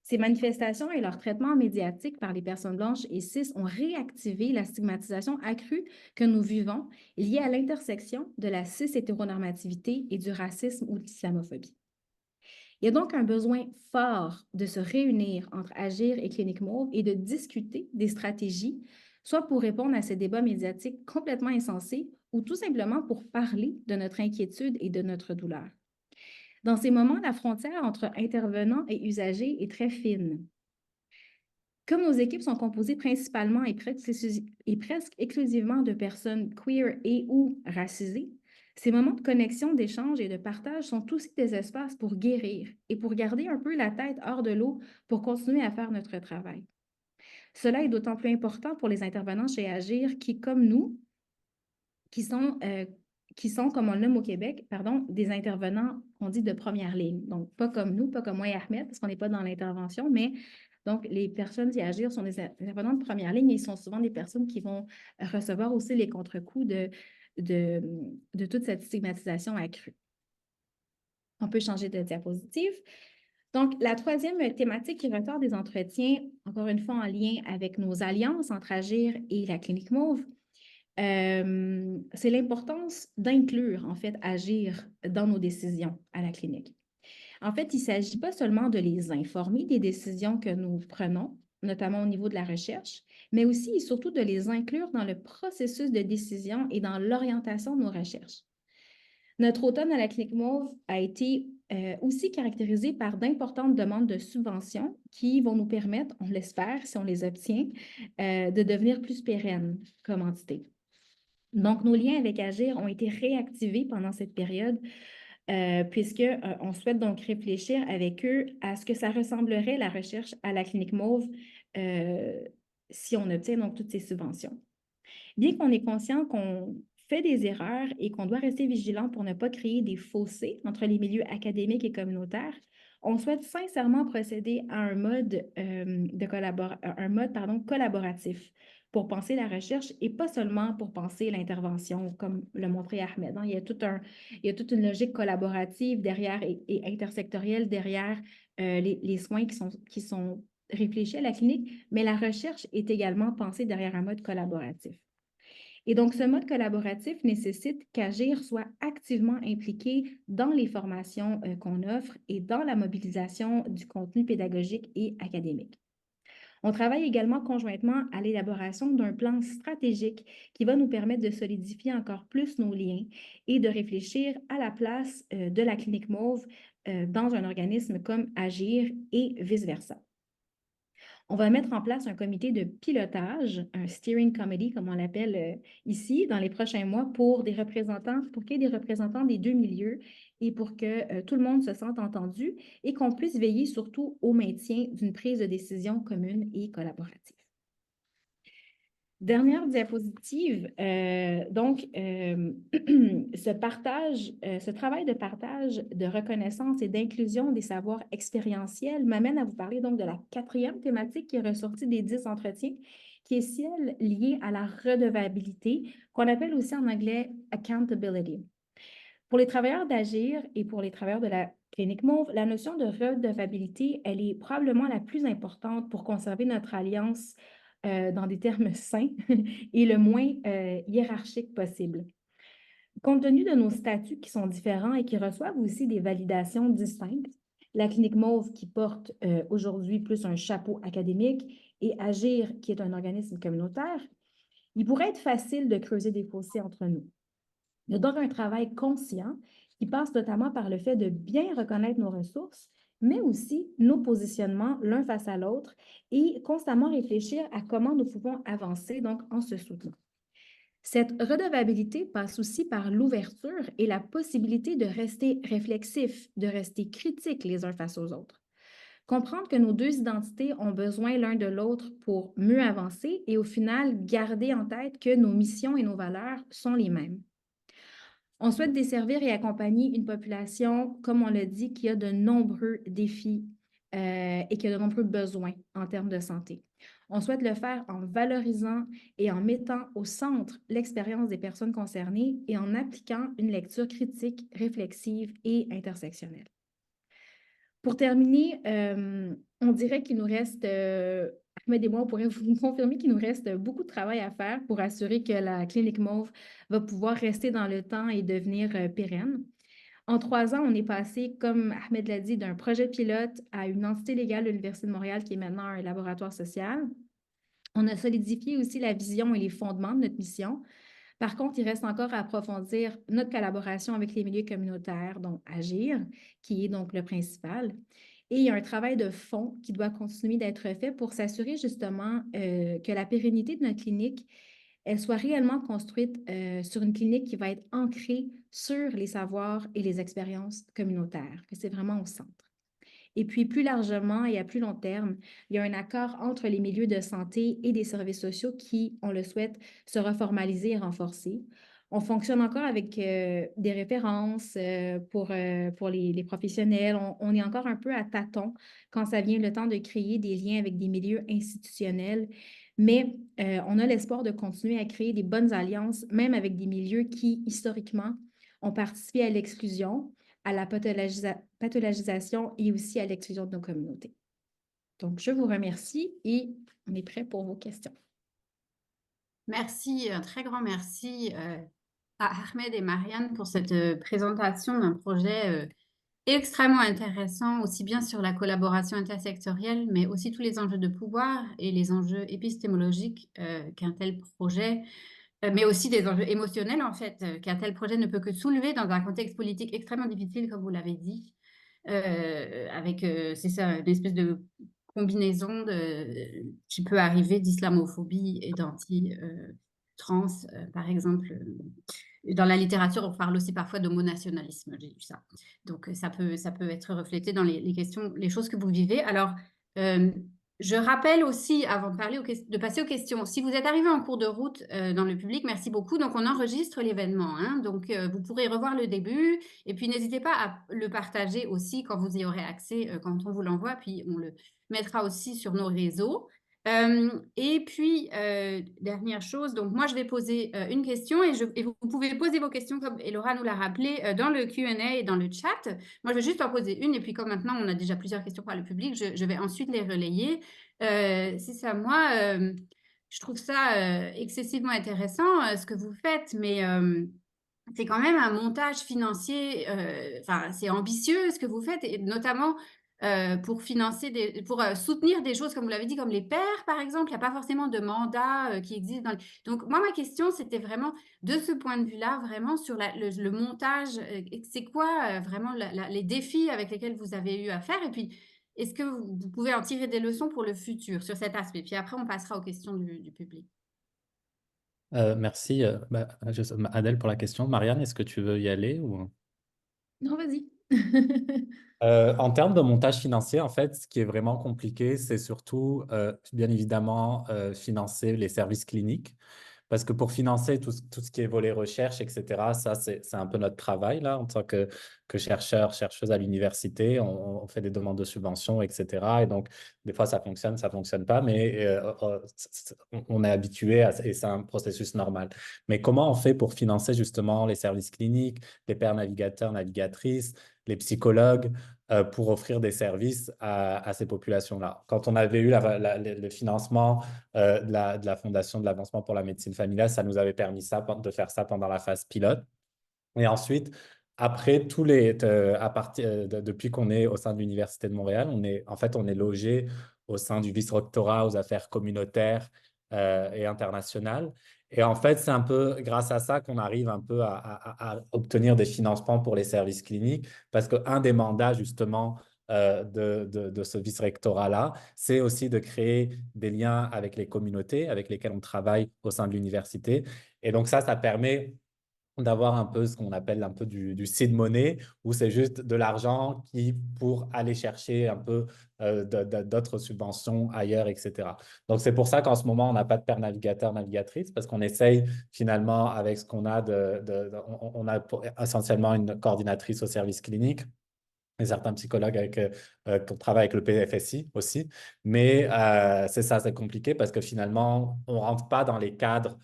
Ces manifestations et leur traitement médiatique par les personnes blanches et cis ont réactivé la stigmatisation accrue que nous vivons liée à l'intersection de la cis-hétéronormativité et du racisme ou de l'islamophobie. Il y a donc un besoin fort de se réunir entre Agir et Clinique Mauve et de discuter des stratégies, soit pour répondre à ces débats médiatiques complètement insensés ou tout simplement pour parler de notre inquiétude et de notre douleur. Dans ces moments, la frontière entre intervenants et usagers est très fine. Comme nos équipes sont composées principalement et presque exclusivement de personnes queer et ou racisées, ces moments de connexion, d'échange et de partage sont aussi des espaces pour guérir et pour garder un peu la tête hors de l'eau pour continuer à faire notre travail. Cela est d'autant plus important pour les intervenants chez Agir qui, comme nous, qui sont, comme on le nomme au Québec, des intervenants, on dit de première ligne. Donc, pas comme nous, pas comme moi et Ahmed, parce qu'on n'est pas dans l'intervention, mais donc, les personnes qui agissent sont des intervenants de première ligne et ils sont souvent des personnes qui vont recevoir aussi les contre-coups de toute cette stigmatisation accrue. On peut changer de diapositive. Donc, la troisième thématique qui ressort des entretiens, encore une fois en lien avec nos alliances entre Agir et la Clinique Mauve, c'est l'importance d'inclure, en fait, Agir dans nos décisions à la clinique. En fait, il ne s'agit pas seulement de les informer des décisions que nous prenons, notamment au niveau de la recherche, mais aussi et surtout de les inclure dans le processus de décision et dans l'orientation de nos recherches. Notre automne à la Clinique Mauve a été aussi caractérisé par d'importantes demandes de subventions qui vont nous permettre, on l'espère, si on les obtient, de devenir plus pérennes comme entité. Donc, nos liens avec Agir ont été réactivés pendant cette période puisqu'on souhaite donc réfléchir avec eux à ce que ça ressemblerait la recherche à la Clinique Mauve si on obtient donc toutes ces subventions. Bien qu'on est conscient qu'on fait des erreurs et qu'on doit rester vigilant pour ne pas créer des fossés entre les milieux académiques et communautaires, on souhaite sincèrement procéder à un mode, collaboratif pour penser la recherche et pas seulement pour penser l'intervention, comme le montrait Ahmed. Il y a toute une logique collaborative derrière et intersectorielle derrière les soins qui sont réfléchis à la clinique, mais la recherche est également pensée derrière un mode collaboratif. Et donc, ce mode collaboratif nécessite qu'Agir soit activement impliqué dans les formations qu'on offre et dans la mobilisation du contenu pédagogique et académique. On travaille également conjointement à l'élaboration d'un plan stratégique qui va nous permettre de solidifier encore plus nos liens et de réfléchir à la place de la clinique Mauve dans un organisme comme Agir et vice-versa. On va mettre en place un comité de pilotage, un steering committee, comme on l'appelle ici, dans les prochains mois pour qu'il y ait des représentants des deux milieux et pour que tout le monde se sente entendu et qu'on puisse veiller surtout au maintien d'une prise de décision commune et collaborative. Dernière diapositive, ce travail de partage, de reconnaissance et d'inclusion des savoirs expérientiels m'amène à vous parler donc de la 4e thématique qui est ressortie des 10 entretiens, qui est celle liée à la redevabilité, qu'on appelle aussi en anglais « accountability ». Pour les travailleurs d'Agir et pour les travailleurs de la Clinique Mauve, la notion de redevabilité, elle est probablement la plus importante pour conserver notre alliance dans des termes sains et le moins hiérarchique possible. Compte tenu de nos statuts qui sont différents et qui reçoivent aussi des validations distinctes, la Clinique Mauve qui porte aujourd'hui plus un chapeau académique et Agir qui est un organisme communautaire, il pourrait être facile de creuser des fossés entre nous. Il y a donc un travail conscient qui passe notamment par le fait de bien reconnaître nos ressources, mais aussi nos positionnements l'un face à l'autre et constamment réfléchir à comment nous pouvons avancer donc en se soutenant. Cette redevabilité passe aussi par l'ouverture et la possibilité de rester réflexif, de rester critique les uns face aux autres. Comprendre que nos deux identités ont besoin l'un de l'autre pour mieux avancer et au final garder en tête que nos missions et nos valeurs sont les mêmes. On souhaite desservir et accompagner une population, comme on l'a dit, qui a de nombreux défis et qui a de nombreux besoins en termes de santé. On souhaite le faire en valorisant et en mettant au centre l'expérience des personnes concernées et en appliquant une lecture critique, réflexive et intersectionnelle. Pour terminer, on dirait qu'il nous reste, Ahmed et moi, on pourrait vous confirmer qu'il nous reste beaucoup de travail à faire pour assurer que la Clinique Mauve va pouvoir rester dans le temps et devenir pérenne. En 3 ans, on est passé, comme Ahmed l'a dit, d'un projet pilote à une entité légale de l'Université de Montréal qui est maintenant un laboratoire social. On a solidifié aussi la vision et les fondements de notre mission. Par contre, il reste encore à approfondir notre collaboration avec les milieux communautaires, donc Agir, qui est donc le principal. Et il y a un travail de fond qui doit continuer d'être fait pour s'assurer justement que la pérennité de notre clinique, elle soit réellement construite sur une clinique qui va être ancrée sur les savoirs et les expériences communautaires, que c'est vraiment au centre. Et puis, plus largement et à plus long terme, il y a un accord entre les milieux de santé et des services sociaux qui, on le souhaite, sera formalisé et renforcé. On fonctionne encore avec des références pour les professionnels. On est encore un peu à tâtons quand ça vient le temps de créer des liens avec des milieux institutionnels, mais on a l'espoir de continuer à créer des bonnes alliances, même avec des milieux qui, historiquement, ont participé à l'exclusion, à la pathologisation et aussi à l'exclusion de nos communautés. Donc, je vous remercie et on est prêt pour vos questions. Merci, un très grand merci à Ahmed et Marianne pour cette présentation d'un projet extrêmement intéressant, aussi bien sur la collaboration intersectorielle, mais aussi tous les enjeux de pouvoir et les enjeux épistémologiques qu'un tel projet, mais aussi des enjeux émotionnels, en fait, qu'un tel projet ne peut que soulever dans un contexte politique extrêmement difficile, comme vous l'avez dit, avec, c'est ça, une espèce de combinaison qui peut arriver d'islamophobie et d'anti-trans, par exemple. Dans la littérature, on parle aussi parfois d'homonationalisme, j'ai lu ça. Donc, ça peut être reflété dans les questions, les choses que vous vivez. Alors, je rappelle aussi, avant de passer aux questions, si vous êtes arrivé en cours de route dans le public, merci beaucoup. Donc, on enregistre l'événement. Hein, donc, vous pourrez revoir le début. Et puis, n'hésitez pas à le partager aussi quand vous y aurez accès, quand on vous l'envoie. Puis, on le mettra aussi sur nos réseaux. Et puis, dernière chose, donc moi, je vais poser une question et vous pouvez poser vos questions comme Elora nous l'a rappelé dans le Q&A et dans le chat. Moi, je vais juste en poser une et puis comme maintenant, on a déjà plusieurs questions par le public, je vais ensuite les relayer. Si c'est à moi, je trouve ça excessivement intéressant ce que vous faites, mais c'est quand même un montage financier, enfin, c'est ambitieux ce que vous faites, et notamment pour financer pour soutenir des choses, comme vous l'avez dit, comme les pairs, par exemple. Il n'y a pas forcément de mandat qui existe Donc, moi, ma question, c'était vraiment, de ce point de vue-là, vraiment sur le montage, c'est quoi vraiment les défis avec lesquels vous avez eu à faire? Et puis, est-ce que vous pouvez en tirer des leçons pour le futur sur cet aspect? Puis après, on passera aux questions du public. Merci, Adèle, pour la question. Marianne, est-ce que tu veux y aller ou... Non, vas-y. En termes de montage financier, en fait, ce qui est vraiment compliqué, c'est surtout, bien évidemment, financer les services cliniques. Parce que pour financer tout ce qui est volet recherche, etc., ça, c'est un peu notre travail, là, en tant que chercheur, chercheuse à l'université. On fait des demandes de subventions, etc. Et donc, des fois, ça fonctionne pas, mais on est habitué et c'est un processus normal. Mais comment on fait pour financer justement les services cliniques, les pairs navigateurs, navigatrices, les psychologues, pour offrir des services à ces populations-là? Quand on avait eu le financement de la Fondation de l'avancement pour la médecine familiale, ça nous avait permis de faire ça pendant la phase pilote. Et ensuite, après, depuis qu'on est au sein de l'Université de Montréal, on est logé au sein du vice-rectorat aux affaires communautaires et internationales. Et en fait, c'est un peu grâce à ça qu'on arrive un peu à obtenir des financements pour les services cliniques, parce qu'un des mandats, justement, de ce vice-rectorat-là, c'est aussi de créer des liens avec les communautés avec lesquelles on travaille au sein de l'université. Et donc ça permet d'avoir un peu ce qu'on appelle un peu du seed money, où c'est juste de l'argent pour aller chercher un peu d'autres subventions ailleurs, etc. Donc, c'est pour ça qu'en ce moment, on n'a pas de père navigateur, navigatrice, parce qu'on essaye finalement, avec ce qu'on a, on a essentiellement une coordinatrice au service clinique et certains psychologues qui travaillent avec le PFSI aussi. Mais c'est ça, c'est compliqué parce que finalement, on ne rentre pas dans les cadres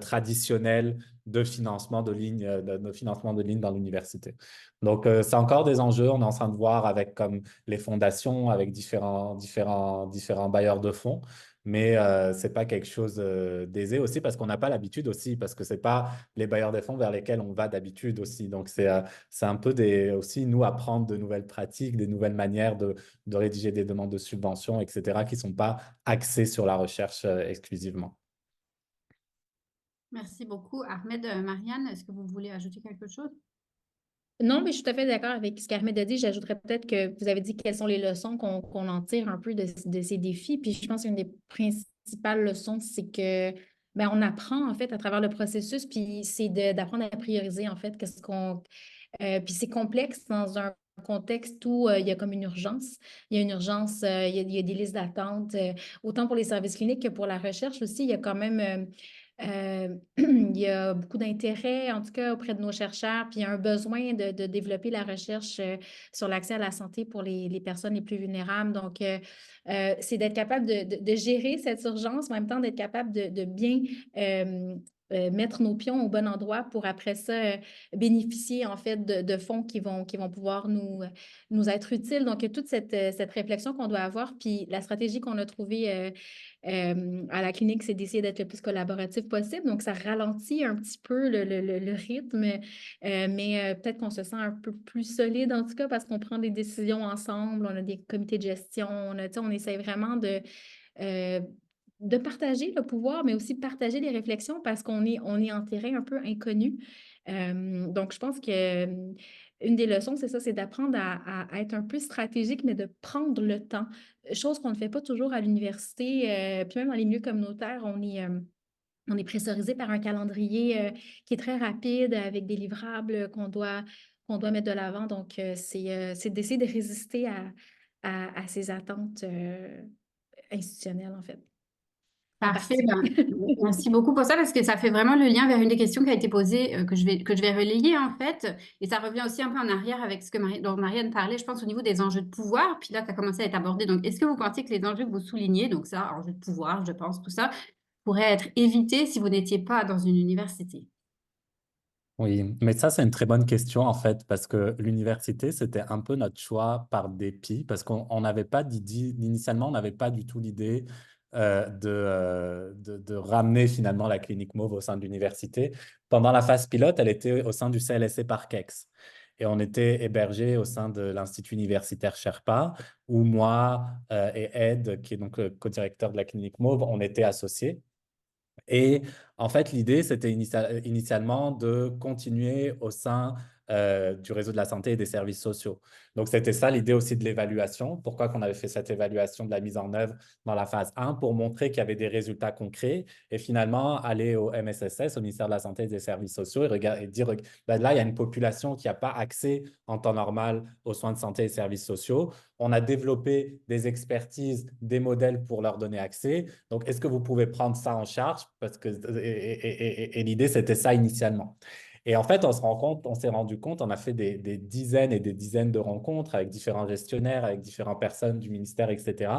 traditionnels de financement de ligne, de financement de ligne dans l'université. Donc, c'est encore des enjeux. On est en train de voir avec comme les fondations, avec différents bailleurs de fonds. Mais ce n'est pas quelque chose d'aisé aussi parce qu'on n'a pas l'habitude aussi, parce que ce n'est pas les bailleurs de fonds vers lesquels on va d'habitude aussi. Donc, c'est un peu aussi nous apprendre de nouvelles pratiques, des nouvelles manières de rédiger des demandes de subventions, etc., qui ne sont pas axées sur la recherche exclusivement. Merci beaucoup, Ahmed. Marianne, est-ce que vous voulez ajouter quelque chose? Non, mais je suis tout à fait d'accord avec ce qu'Ahmed a dit. J'ajouterais peut-être que vous avez dit quelles sont les leçons qu'on en tire un peu de ces défis. Puis je pense qu'une des principales leçons, c'est que on apprend en fait à travers le processus, puis c'est d'apprendre à prioriser en fait puis c'est complexe dans un contexte où il y a comme une urgence. Il y a une urgence, il y a des listes d'attente, autant pour les services cliniques que pour la recherche aussi. Il y a quand même il y a beaucoup d'intérêt, en tout cas, auprès de nos chercheurs, puis il y a un besoin de développer la recherche sur l'accès à la santé pour les personnes les plus vulnérables. Donc, c'est d'être capable de gérer cette urgence, en même temps d'être capable de bien mettre nos pions au bon endroit pour après ça bénéficier en fait de fonds qui vont pouvoir nous être utiles. Donc, il y a toute cette réflexion qu'on doit avoir, puis la stratégie qu'on a trouvée à la clinique, c'est d'essayer d'être le plus collaboratif possible. Donc, ça ralentit un petit peu le rythme, mais peut-être qu'on se sent un peu plus solide en tout cas parce qu'on prend des décisions ensemble, on a des comités de gestion, on essaie vraiment euh, de partager le pouvoir, mais aussi de partager les réflexions parce on est en terrain un peu inconnu. Donc, je pense que une des leçons, c'est ça, c'est d'apprendre à être un peu stratégique, mais de prendre le temps. Chose qu'on ne fait pas toujours à l'université, puis même dans les milieux communautaires, on est pressurisé par un calendrier qui est très rapide avec des livrables qu'on doit mettre de l'avant. Donc, c'est d'essayer de résister à ces attentes institutionnelles, en fait. en Parfait. partie. Ben, merci beaucoup pour ça parce que ça fait vraiment le lien vers une des questions qui a été posée que je vais relayer en fait. Et ça revient aussi un peu en arrière avec ce que dont Marianne parlait, je pense, au niveau des enjeux de pouvoir. Puis là, ça a commencé à être abordé. Donc, est-ce que vous pensez que les enjeux que vous soulignez, donc ça, enjeux de pouvoir, je pense, tout ça, pourraient être évités si vous n'étiez pas dans une université? Oui, mais ça, c'est une très bonne question en fait, parce que l'université, c'était un peu notre choix par dépit, parce qu'on n'avait pas d'idée, initialement, on n'avait pas du tout l'idée de ramener finalement la clinique Mauve au sein de l'université. Pendant la phase pilote, elle était au sein du CLSC Parkex. Et on était hébergé au sein de l'Institut universitaire Sherpa, où moi et Ed, qui est donc le co-directeur de la clinique Mauve, on était associés. Et en fait, l'idée, c'était initialement de continuer au sein du réseau de la santé et des services sociaux. Donc, c'était ça l'idée aussi de l'évaluation. Pourquoi qu'on avait fait cette évaluation de la mise en œuvre dans la phase 1 pour montrer qu'il y avait des résultats concrets et finalement aller au MSSS, au ministère de la Santé et des Services sociaux, et dire, ben là, il y a une population qui n'a pas accès en temps normal aux soins de santé et services sociaux. On a développé des expertises, des modèles pour leur donner accès. Donc, est-ce que vous pouvez prendre ça en charge? Et l'idée, c'était ça initialement. Et en fait, on s'est rendu compte, on a fait des dizaines et des dizaines de rencontres avec différents gestionnaires, avec différentes personnes du ministère, etc.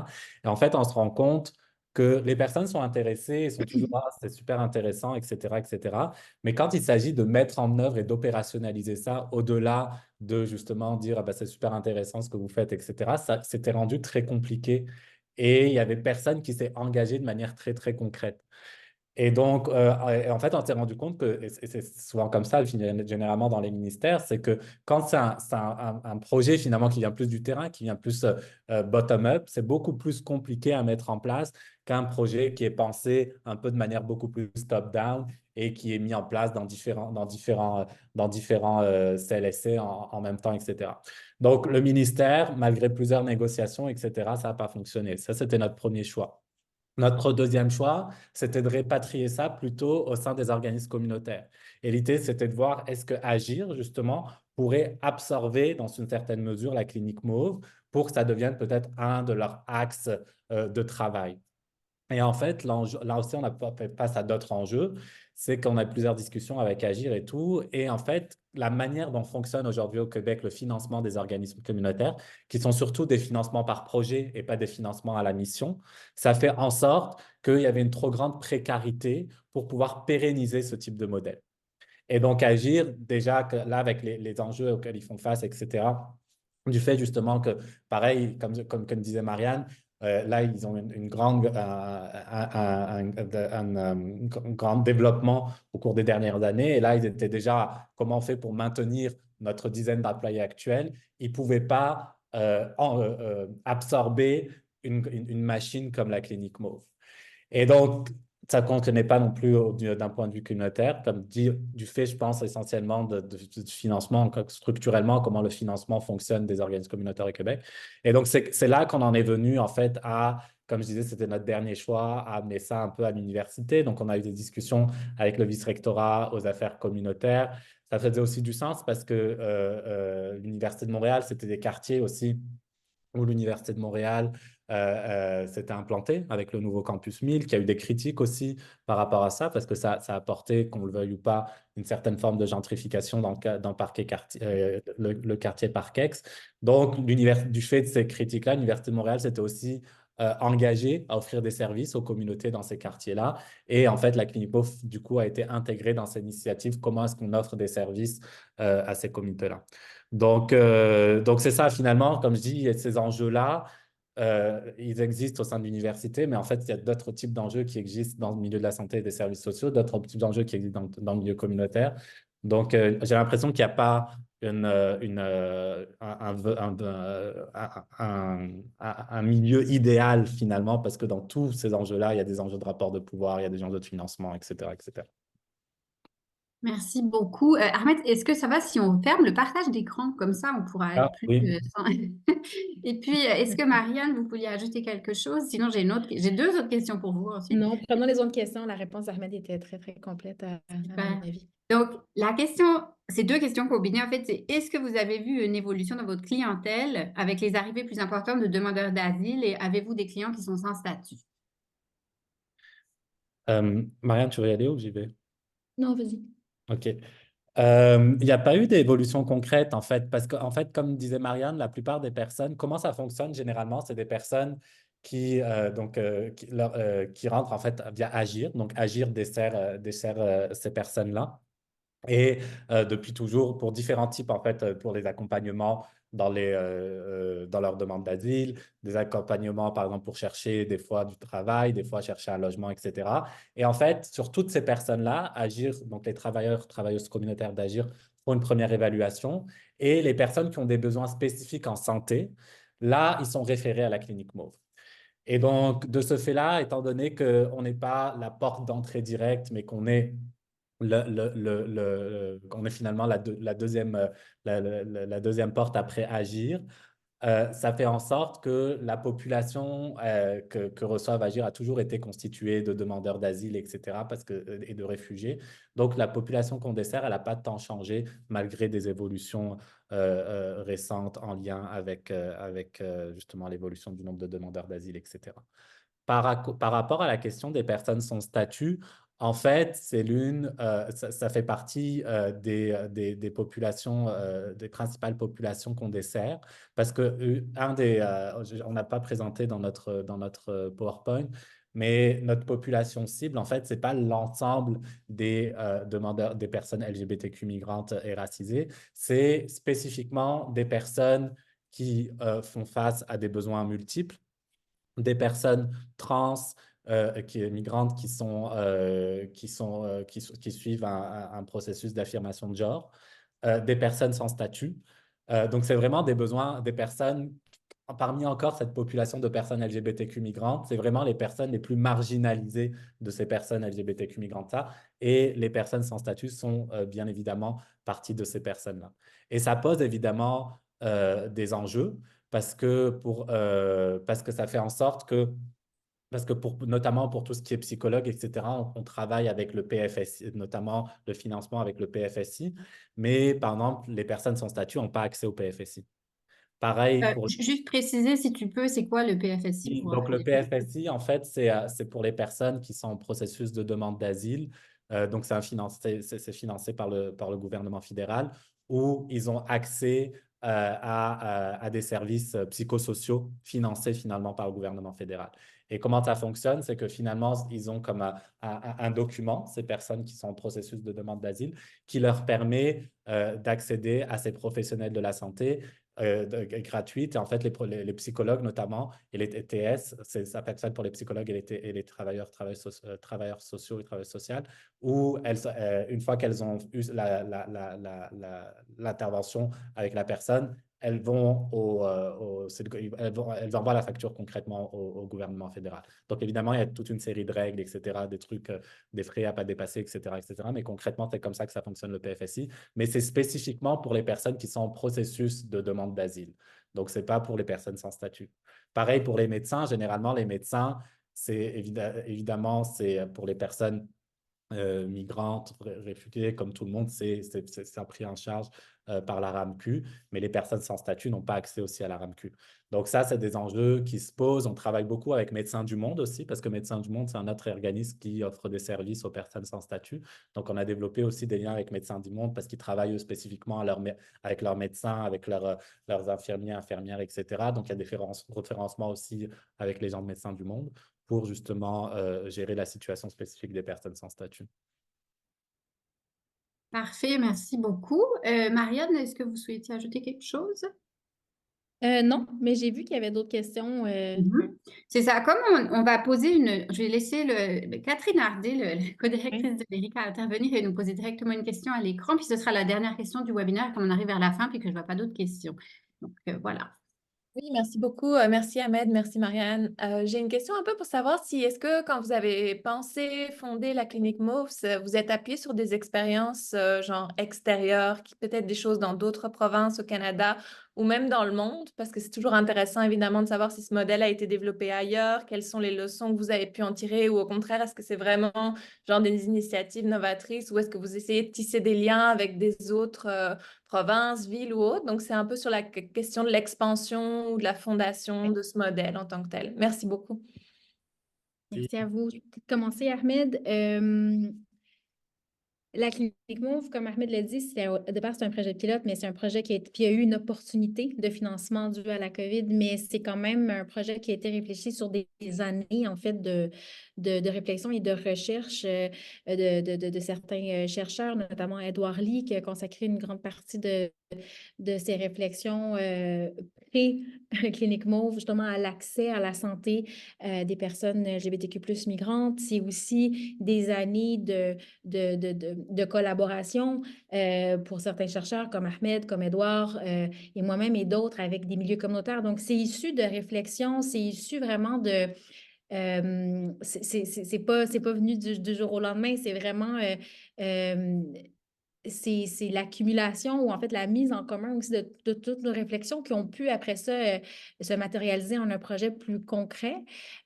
Et en fait, on se rend compte que les personnes sont intéressées et sont toujours là, c'est super intéressant, etc., etc. Mais quand il s'agit de mettre en œuvre et d'opérationnaliser ça, au-delà de justement dire, ah ben, c'est super intéressant ce que vous faites, etc., ça s'était rendu très compliqué. Et il y avait personne qui s'est engagé de manière très, très concrète. Et donc, en fait, on s'est rendu compte que, et c'est souvent comme ça, généralement dans les ministères, c'est que quand c'est un projet finalement qui vient plus du terrain, qui vient plus bottom-up, c'est beaucoup plus compliqué à mettre en place qu'un projet qui est pensé un peu de manière beaucoup plus top-down et qui est mis en place dans différents CLSC en même temps, etc. Donc, le ministère, malgré plusieurs négociations, etc., ça n'a pas fonctionné. Ça, c'était notre premier choix. Notre deuxième choix, c'était de répatrier ça plutôt au sein des organismes communautaires. Et l'idée, c'était de voir est-ce que Agir, justement, pourrait absorber dans une certaine mesure la clinique Mauve pour que ça devienne peut-être un de leurs axes de travail. Et en fait, là aussi, on a fait face à d'autres enjeux. C'est qu'on a plusieurs discussions avec Agir et tout. Et en fait, la manière dont fonctionne aujourd'hui au Québec le financement des organismes communautaires, qui sont surtout des financements par projet et pas des financements à la mission, ça fait en sorte qu'il y avait une trop grande précarité pour pouvoir pérenniser ce type de modèle. Et donc, Agir, déjà, là, avec les enjeux auxquels ils font face, etc., du fait justement que, pareil, comme disait Marianne, là, ils ont une grande, un grand développement au cours des dernières années. Et là, ils étaient déjà, comment on fait pour maintenir notre dizaine d'employés actuels? Ils ne pouvaient pas absorber une machine comme la clinique Mauve. Et donc, ça ne contenait pas non plus d'un point de vue communautaire, comme dit, du fait, je pense, essentiellement du financement, structurellement, comment le financement fonctionne des organismes communautaires au Québec. Et donc, c'est là qu'on en est venu, en fait, comme je disais, c'était notre dernier choix, à amener ça un peu à l'université. Donc, on a eu des discussions avec le vice-rectorat aux affaires communautaires. Ça faisait aussi du sens parce que l'Université de Montréal, c'était des quartiers aussi où l'Université de Montréal s'était implantée avec le nouveau campus 1000, qui a eu des critiques aussi par rapport à ça, parce que ça a apporté, qu'on le veuille ou pas, une certaine forme de gentrification dans le quartier Parkex. Donc, du fait de ces critiques-là, l'Université de Montréal s'était aussi engagée à offrir des services aux communautés dans ces quartiers-là. Et en fait, la Clinique Mauve, du coup, a été intégrée dans cette initiative. Comment est-ce qu'on offre des services à ces communautés-là? Donc c'est ça finalement, comme je dis, il y a ces enjeux-là, ils existent au sein de l'université, mais en fait, il y a d'autres types d'enjeux qui existent dans le milieu de la santé et des services sociaux, d'autres types d'enjeux qui existent dans le milieu communautaire. Donc, j'ai l'impression qu'il n'y a pas un milieu idéal finalement, parce que dans tous ces enjeux-là, il y a des enjeux de rapport de pouvoir, il y a des enjeux de financement, etc., etc. Merci beaucoup. Ahmed, est-ce que ça va si on ferme le partage d'écran? Comme ça, on pourra être Ah plus oui. Et puis, est-ce que Marianne, vous pouviez ajouter quelque chose? Sinon, j'ai deux autres questions pour vous ensuite. Non, prenons les autres questions. La réponse d'Ahmed était très, très complète à mon Super. avis. Donc, ces deux questions combinées, en fait, c'est est-ce que vous avez vu une évolution dans votre clientèle avec les arrivées plus importantes de demandeurs d'asile et avez-vous des clients qui sont sans statut? Marianne, tu veux y aller ou j'y vais? Non, vas-y. Ok. Il n'y a pas eu d'évolution concrète en fait, parce qu'en fait, comme disait Marianne, la plupart des personnes, comment ça fonctionne généralement, c'est des personnes qui rentrent en fait via Agir. Donc Agir dessert ces personnes-là. Et depuis toujours, pour différents types, en fait, pour les accompagnements dans leur demande d'asile, des accompagnements, par exemple, pour chercher des fois du travail, des fois chercher un logement, etc. Et en fait, sur toutes ces personnes-là, Agir, donc les travailleurs, travailleuses communautaires d'Agir, font une première évaluation. Et les personnes qui ont des besoins spécifiques en santé, là, ils sont référés à la clinique Mauve. Et donc, de ce fait-là, étant donné qu'on n'est pas la porte d'entrée directe, mais qu'on est on est finalement la deuxième, la deuxième porte après Agir. Ça fait en sorte que la population que reçoivent Agir a toujours été constituée de demandeurs d'asile, etc., et de réfugiés. Donc, la population qu'on dessert, elle n'a pas tant changé malgré des évolutions récentes en lien avec justement l'évolution du nombre de demandeurs d'asile, etc. Par rapport à la question des personnes sans statut, en fait, ça fait partie des populations, des principales populations qu'on dessert, parce que on n'a pas présenté dans notre PowerPoint, mais notre population cible, en fait, c'est pas l'ensemble des demandeurs, des personnes LGBTQ migrantes et racisées, c'est spécifiquement des personnes qui font face à des besoins multiples, des personnes trans, migrantes qui suivent un processus d'affirmation de genre, des personnes sans statut. Donc, c'est vraiment des besoins des personnes, parmi encore cette population de personnes LGBTQ migrantes, c'est vraiment les personnes les plus marginalisées de ces personnes LGBTQ migrantes-là. Et les personnes sans statut sont bien évidemment partie de ces personnes-là. Et ça pose évidemment des enjeux parce que ça fait en sorte que, notamment pour tout ce qui est psychologue, etc., on travaille avec le PFSI, notamment le financement avec le PFSI, mais par exemple, les personnes sans statut n'ont pas accès au PFSI. Pareil pour Juste préciser, si tu peux, c'est quoi le PFSI donc, pour le les gens? PFSI, en fait, c'est pour les personnes qui sont en processus de demande d'asile. Donc, c'est financé par le gouvernement fédéral où ils ont accès à des services psychosociaux financés finalement par le gouvernement fédéral. Et comment ça fonctionne? C'est que finalement, ils ont comme un document, ces personnes qui sont en processus de demande d'asile, qui leur permet d'accéder à ces professionnels de la santé gratuite. Et en fait, les psychologues notamment et les TS, ça peut être fait pour les psychologues et les travailleurs sociaux et travailleuses sociales, où une fois qu'elles ont eu l'intervention avec la personne, elles envoient la facture concrètement au gouvernement fédéral. Donc, évidemment, il y a toute une série de règles, etc., des trucs, des frais à pas dépasser, etc., etc. Mais concrètement, c'est comme ça que ça fonctionne le PFSI. Mais c'est spécifiquement pour les personnes qui sont en processus de demande d'asile. Donc, ce n'est pas pour les personnes sans statut. Pareil pour les médecins. Généralement, les médecins, évidemment, c'est pour les personnes migrantes, réfugiées, comme tout le monde, c'est pris en charge par la RAMQ, mais les personnes sans statut n'ont pas accès aussi à la RAMQ. Donc ça, c'est des enjeux qui se posent. On travaille beaucoup avec Médecins du Monde aussi, parce que Médecins du Monde, c'est un autre organisme qui offre des services aux personnes sans statut. Donc on a développé aussi des liens avec Médecins du Monde, parce qu'ils travaillent eux, spécifiquement avec leurs médecins, avec leurs infirmiers, infirmières, etc. Donc il y a des référencements aussi avec les gens de Médecins du Monde pour justement gérer la situation spécifique des personnes sans statut. Parfait, merci beaucoup. Marianne, est-ce que vous souhaitiez ajouter quelque chose? Non, mais j'ai vu qu'il y avait d'autres questions. Mhm. C'est ça. Comme on va poser je vais laisser Catherine Hardet, la Oui. co-directrice de l'ERICA, intervenir et nous poser directement une question à l'écran. Puis ce sera la dernière question du webinaire quand on arrive vers la fin, puis que je ne vois pas d'autres questions. Donc voilà. Oui, merci beaucoup. Merci Ahmed, merci Marianne. J'ai une question un peu pour savoir si est-ce que quand vous avez pensé fonder la clinique MOVES, vous êtes appuyé sur des expériences genre extérieures, peut-être des choses dans d'autres provinces au Canada ou même dans le monde, parce que c'est toujours intéressant évidemment de savoir si ce modèle a été développé ailleurs, quelles sont les leçons que vous avez pu en tirer ou au contraire, est-ce que c'est vraiment genre des initiatives novatrices ou est-ce que vous essayez de tisser des liens avec des autres province, ville ou autre. Donc, c'est un peu sur la question de l'expansion ou de la fondation de ce modèle en tant que tel. Merci beaucoup. Merci à vous. Je vais peut-être commencer, Ahmed. La Clinique Move, comme Ahmed l'a dit, au départ, c'est un projet pilote, mais c'est un projet puis il y a eu une opportunité de financement due à la COVID, mais c'est quand même un projet qui a été réfléchi sur des années, en fait, de réflexion et de recherche de certains chercheurs, notamment Edouard Lee, qui a consacré une grande partie de ces réflexions pré-Clinique Mauve, justement à l'accès à la santé des personnes LGBTQ+ migrantes. C'est aussi des années de collaboration pour certains chercheurs comme Ahmed, comme Edouard et moi-même et d'autres avec des milieux communautaires. Donc, c'est issu de réflexions, c'est issu vraiment de... c'est pas venu du jour au lendemain, c'est vraiment... c'est l'accumulation ou en fait la mise en commun aussi de toutes nos réflexions qui ont pu après ça se matérialiser en un projet plus concret.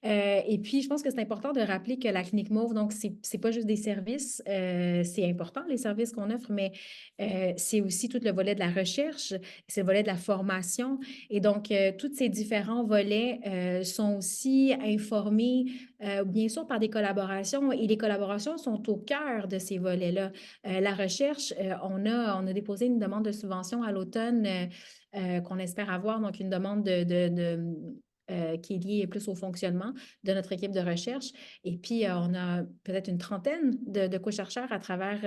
Et puis, je pense que c'est important de rappeler que la Clinique Mauve, donc, c'est pas juste des services, c'est important les services qu'on offre, mais c'est aussi tout le volet de la recherche, c'est le volet de la formation. Et donc, tous ces différents volets sont aussi informés, bien sûr, par des collaborations et les collaborations sont au cœur de ces volets-là. La recherche, on a déposé une demande de subvention à l'automne qu'on espère avoir, donc une demande qui est liée plus au fonctionnement de notre équipe de recherche. Et puis, on a peut-être une trentaine de co-chercheurs à travers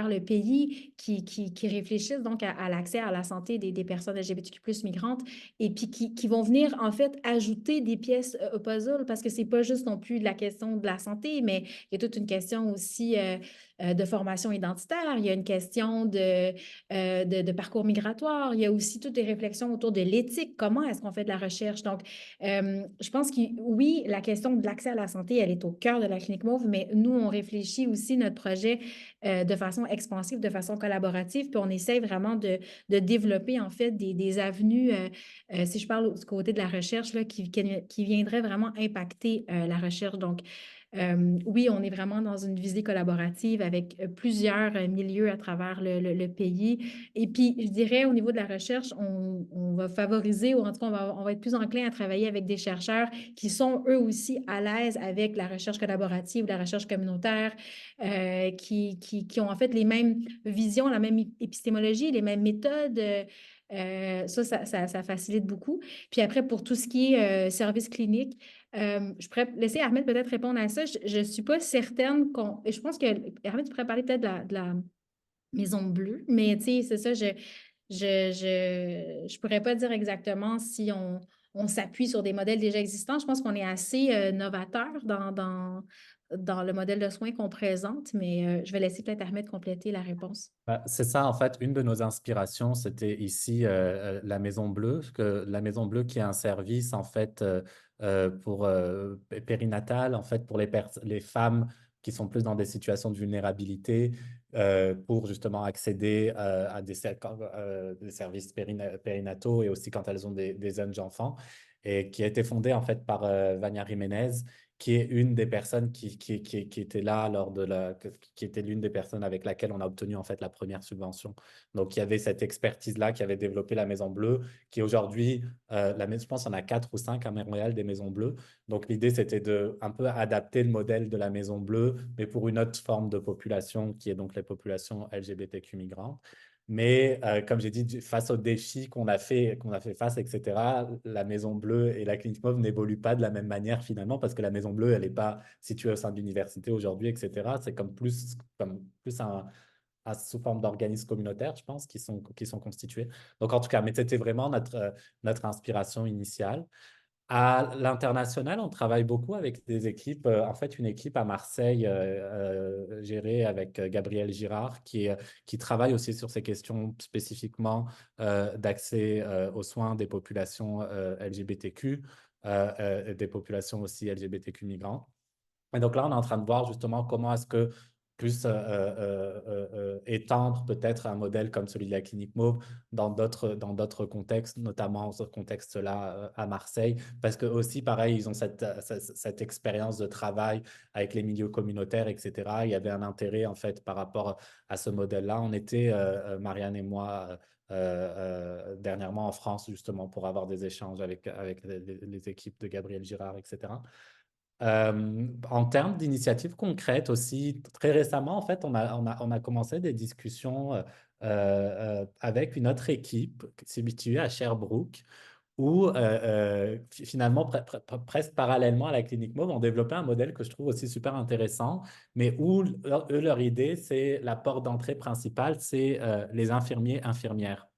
le pays qui réfléchissent donc à l'accès à la santé des personnes LGBTQ+ migrantes et puis qui vont venir en fait ajouter des pièces au puzzle parce que c'est pas juste non plus la question de la santé, mais il y a toute une question aussi de formation identitaire, il y a une question de parcours migratoire, il y a aussi toutes les réflexions autour de l'éthique, comment est-ce qu'on fait de la recherche. Donc, je pense que oui, la question de l'accès à la santé, elle est au cœur de la Clinique Mauve, mais nous, on réfléchit aussi notre projet de façon expansive, de façon collaborative, puis on essaie vraiment de développer en fait des avenues, si je parle du côté de la recherche, là, qui viendraient vraiment impacter la recherche. Donc, oui, on est vraiment dans une visée collaborative avec plusieurs milieux à travers le pays. Et puis, je dirais, au niveau de la recherche, on va favoriser, ou en tout cas, on va être plus enclin à travailler avec des chercheurs qui sont eux aussi à l'aise avec la recherche collaborative, la recherche communautaire, qui ont en fait les mêmes visions, la même épistémologie, les mêmes méthodes. Ça facilite beaucoup. Puis après, pour tout ce qui est service clinique, je pourrais laisser Ahmed peut-être répondre à ça. Je ne suis pas certaine qu'on... Je pense que Ahmed, tu pourrais parler peut-être de la Maison Bleue, mais tu sais, c'est ça, je pourrais pas dire exactement si on s'appuie sur des modèles déjà existants. Je pense qu'on est assez novateur dans le modèle de soins qu'on présente, mais je vais laisser peut-être Ahmed compléter la réponse. C'est ça, en fait, une de nos inspirations, c'était ici la Maison Bleue, la Maison Bleue qui est un service, en fait, pour périnatal, en fait, pour les femmes qui sont plus dans des situations de vulnérabilité, pour justement accéder à des services périnataux et aussi quand elles ont des jeunes enfants, et qui a été fondée, en fait, par Vania Jiménez, qui est une des personnes qui était là qui était l'une des personnes avec laquelle on a obtenu en fait la première subvention. Donc il y avait cette expertise-là qui avait développé la Maison Bleue, qui aujourd'hui, je pense qu'on a 4 ou 5 à Montréal des Maisons Bleues. Donc l'idée c'était de un peu adapter le modèle de la Maison Bleue, mais pour une autre forme de population qui est donc les populations LGBTQ migrantes. Mais comme j'ai dit, face aux défis qu'on a fait face, etc., la Maison Bleue et la Clinique Mauve n'évoluent pas de la même manière finalement, parce que la Maison Bleue, elle n'est pas située au sein de l'université aujourd'hui, etc. C'est plus sous forme d'organismes communautaires, je pense, qui sont constitués. Donc en tout cas, mais c'était vraiment notre inspiration initiale. À l'international, on travaille beaucoup avec des équipes. En fait, une équipe à Marseille gérée avec Gabriel Girard qui travaille aussi sur ces questions spécifiquement d'accès aux soins des populations LGBTQ, des populations aussi LGBTQ migrants. Et donc là, on est en train de voir justement comment est-ce que plus étendre peut-être un modèle comme celui de la Clinique Mauve dans d'autres contextes, notamment ce contexte-là à Marseille, parce que aussi, pareil, ils ont cette expérience de travail avec les milieux communautaires, etc. Il y avait un intérêt, en fait, par rapport à ce modèle-là. On était, Marianne et moi, dernièrement en France, justement, pour avoir des échanges avec les équipes de Gabriel Girard, etc. En termes d'initiatives concrètes aussi, très récemment, en fait, on a commencé des discussions avec une autre équipe qui s'est située à Sherbrooke, où finalement, presque parallèlement à la clinique Mauve, on développait un modèle que je trouve aussi super intéressant, mais où eux, leur idée, c'est la porte d'entrée principale, c'est les infirmiers, infirmières.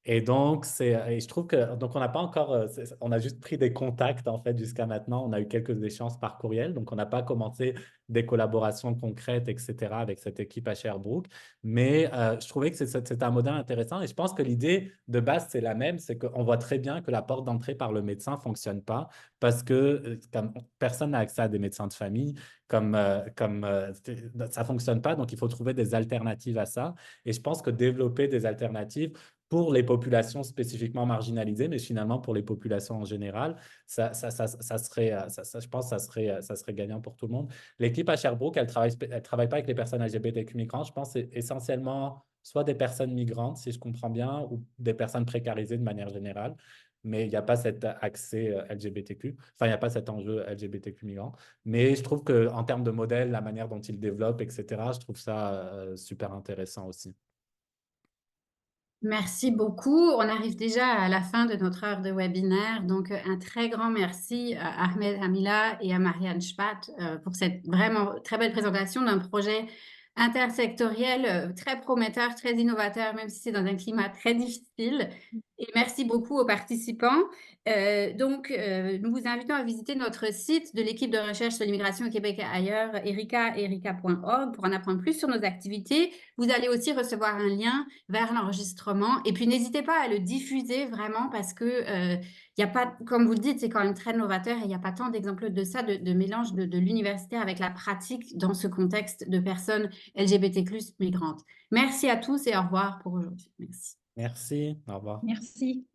Et donc, et je trouve que, donc on n'a pas encore, on a juste pris des contacts en fait jusqu'à maintenant. On a eu quelques échanges par courriel, donc on n'a pas commencé des collaborations concrètes, etc. avec cette équipe à Sherbrooke. Mais je trouvais que c'est un modèle intéressant et je pense que l'idée de base, c'est la même, c'est qu'on voit très bien que la porte d'entrée par le médecin ne fonctionne pas parce que comme personne n'a accès à des médecins de famille, ça ne fonctionne pas, donc il faut trouver des alternatives à ça. Et je pense que développer des alternatives pour les populations spécifiquement marginalisées, mais finalement pour les populations en général, ça serait, je pense que ça serait gagnant pour tout le monde. L'équipe à Sherbrooke, elle travaille pas avec les personnes LGBTQ migrantes. Je pense que c'est essentiellement soit des personnes migrantes, si je comprends bien, ou des personnes précarisées de manière générale. Mais il n'y a pas cet accès LGBTQ, enfin, il n'y a pas cet enjeu LGBTQ migrant. Mais je trouve qu'en termes de modèle, la manière dont ils développent, etc., je trouve ça super intéressant aussi. Merci beaucoup. On arrive déjà à la fin de notre heure de webinaire. Donc, un très grand merci à Ahmed Hamila et à Marianne Spath pour cette vraiment très belle présentation d'un projet intersectoriel très prometteur, très innovateur, même si c'est dans un climat très difficile. Et merci beaucoup aux participants. Nous vous invitons à visiter notre site de l'équipe de recherche sur l'immigration au Québec et ailleurs, erica.org, pour en apprendre plus sur nos activités. Vous allez aussi recevoir un lien vers l'enregistrement. Et puis, n'hésitez pas à le diffuser vraiment parce que y a pas, comme vous le dites, c'est quand même très novateur et il n'y a pas tant d'exemples de ça, de mélange de l'universitaire avec la pratique dans ce contexte de personnes LGBTQ migrantes. Merci à tous et au revoir pour aujourd'hui. Merci. Merci, au revoir. Merci.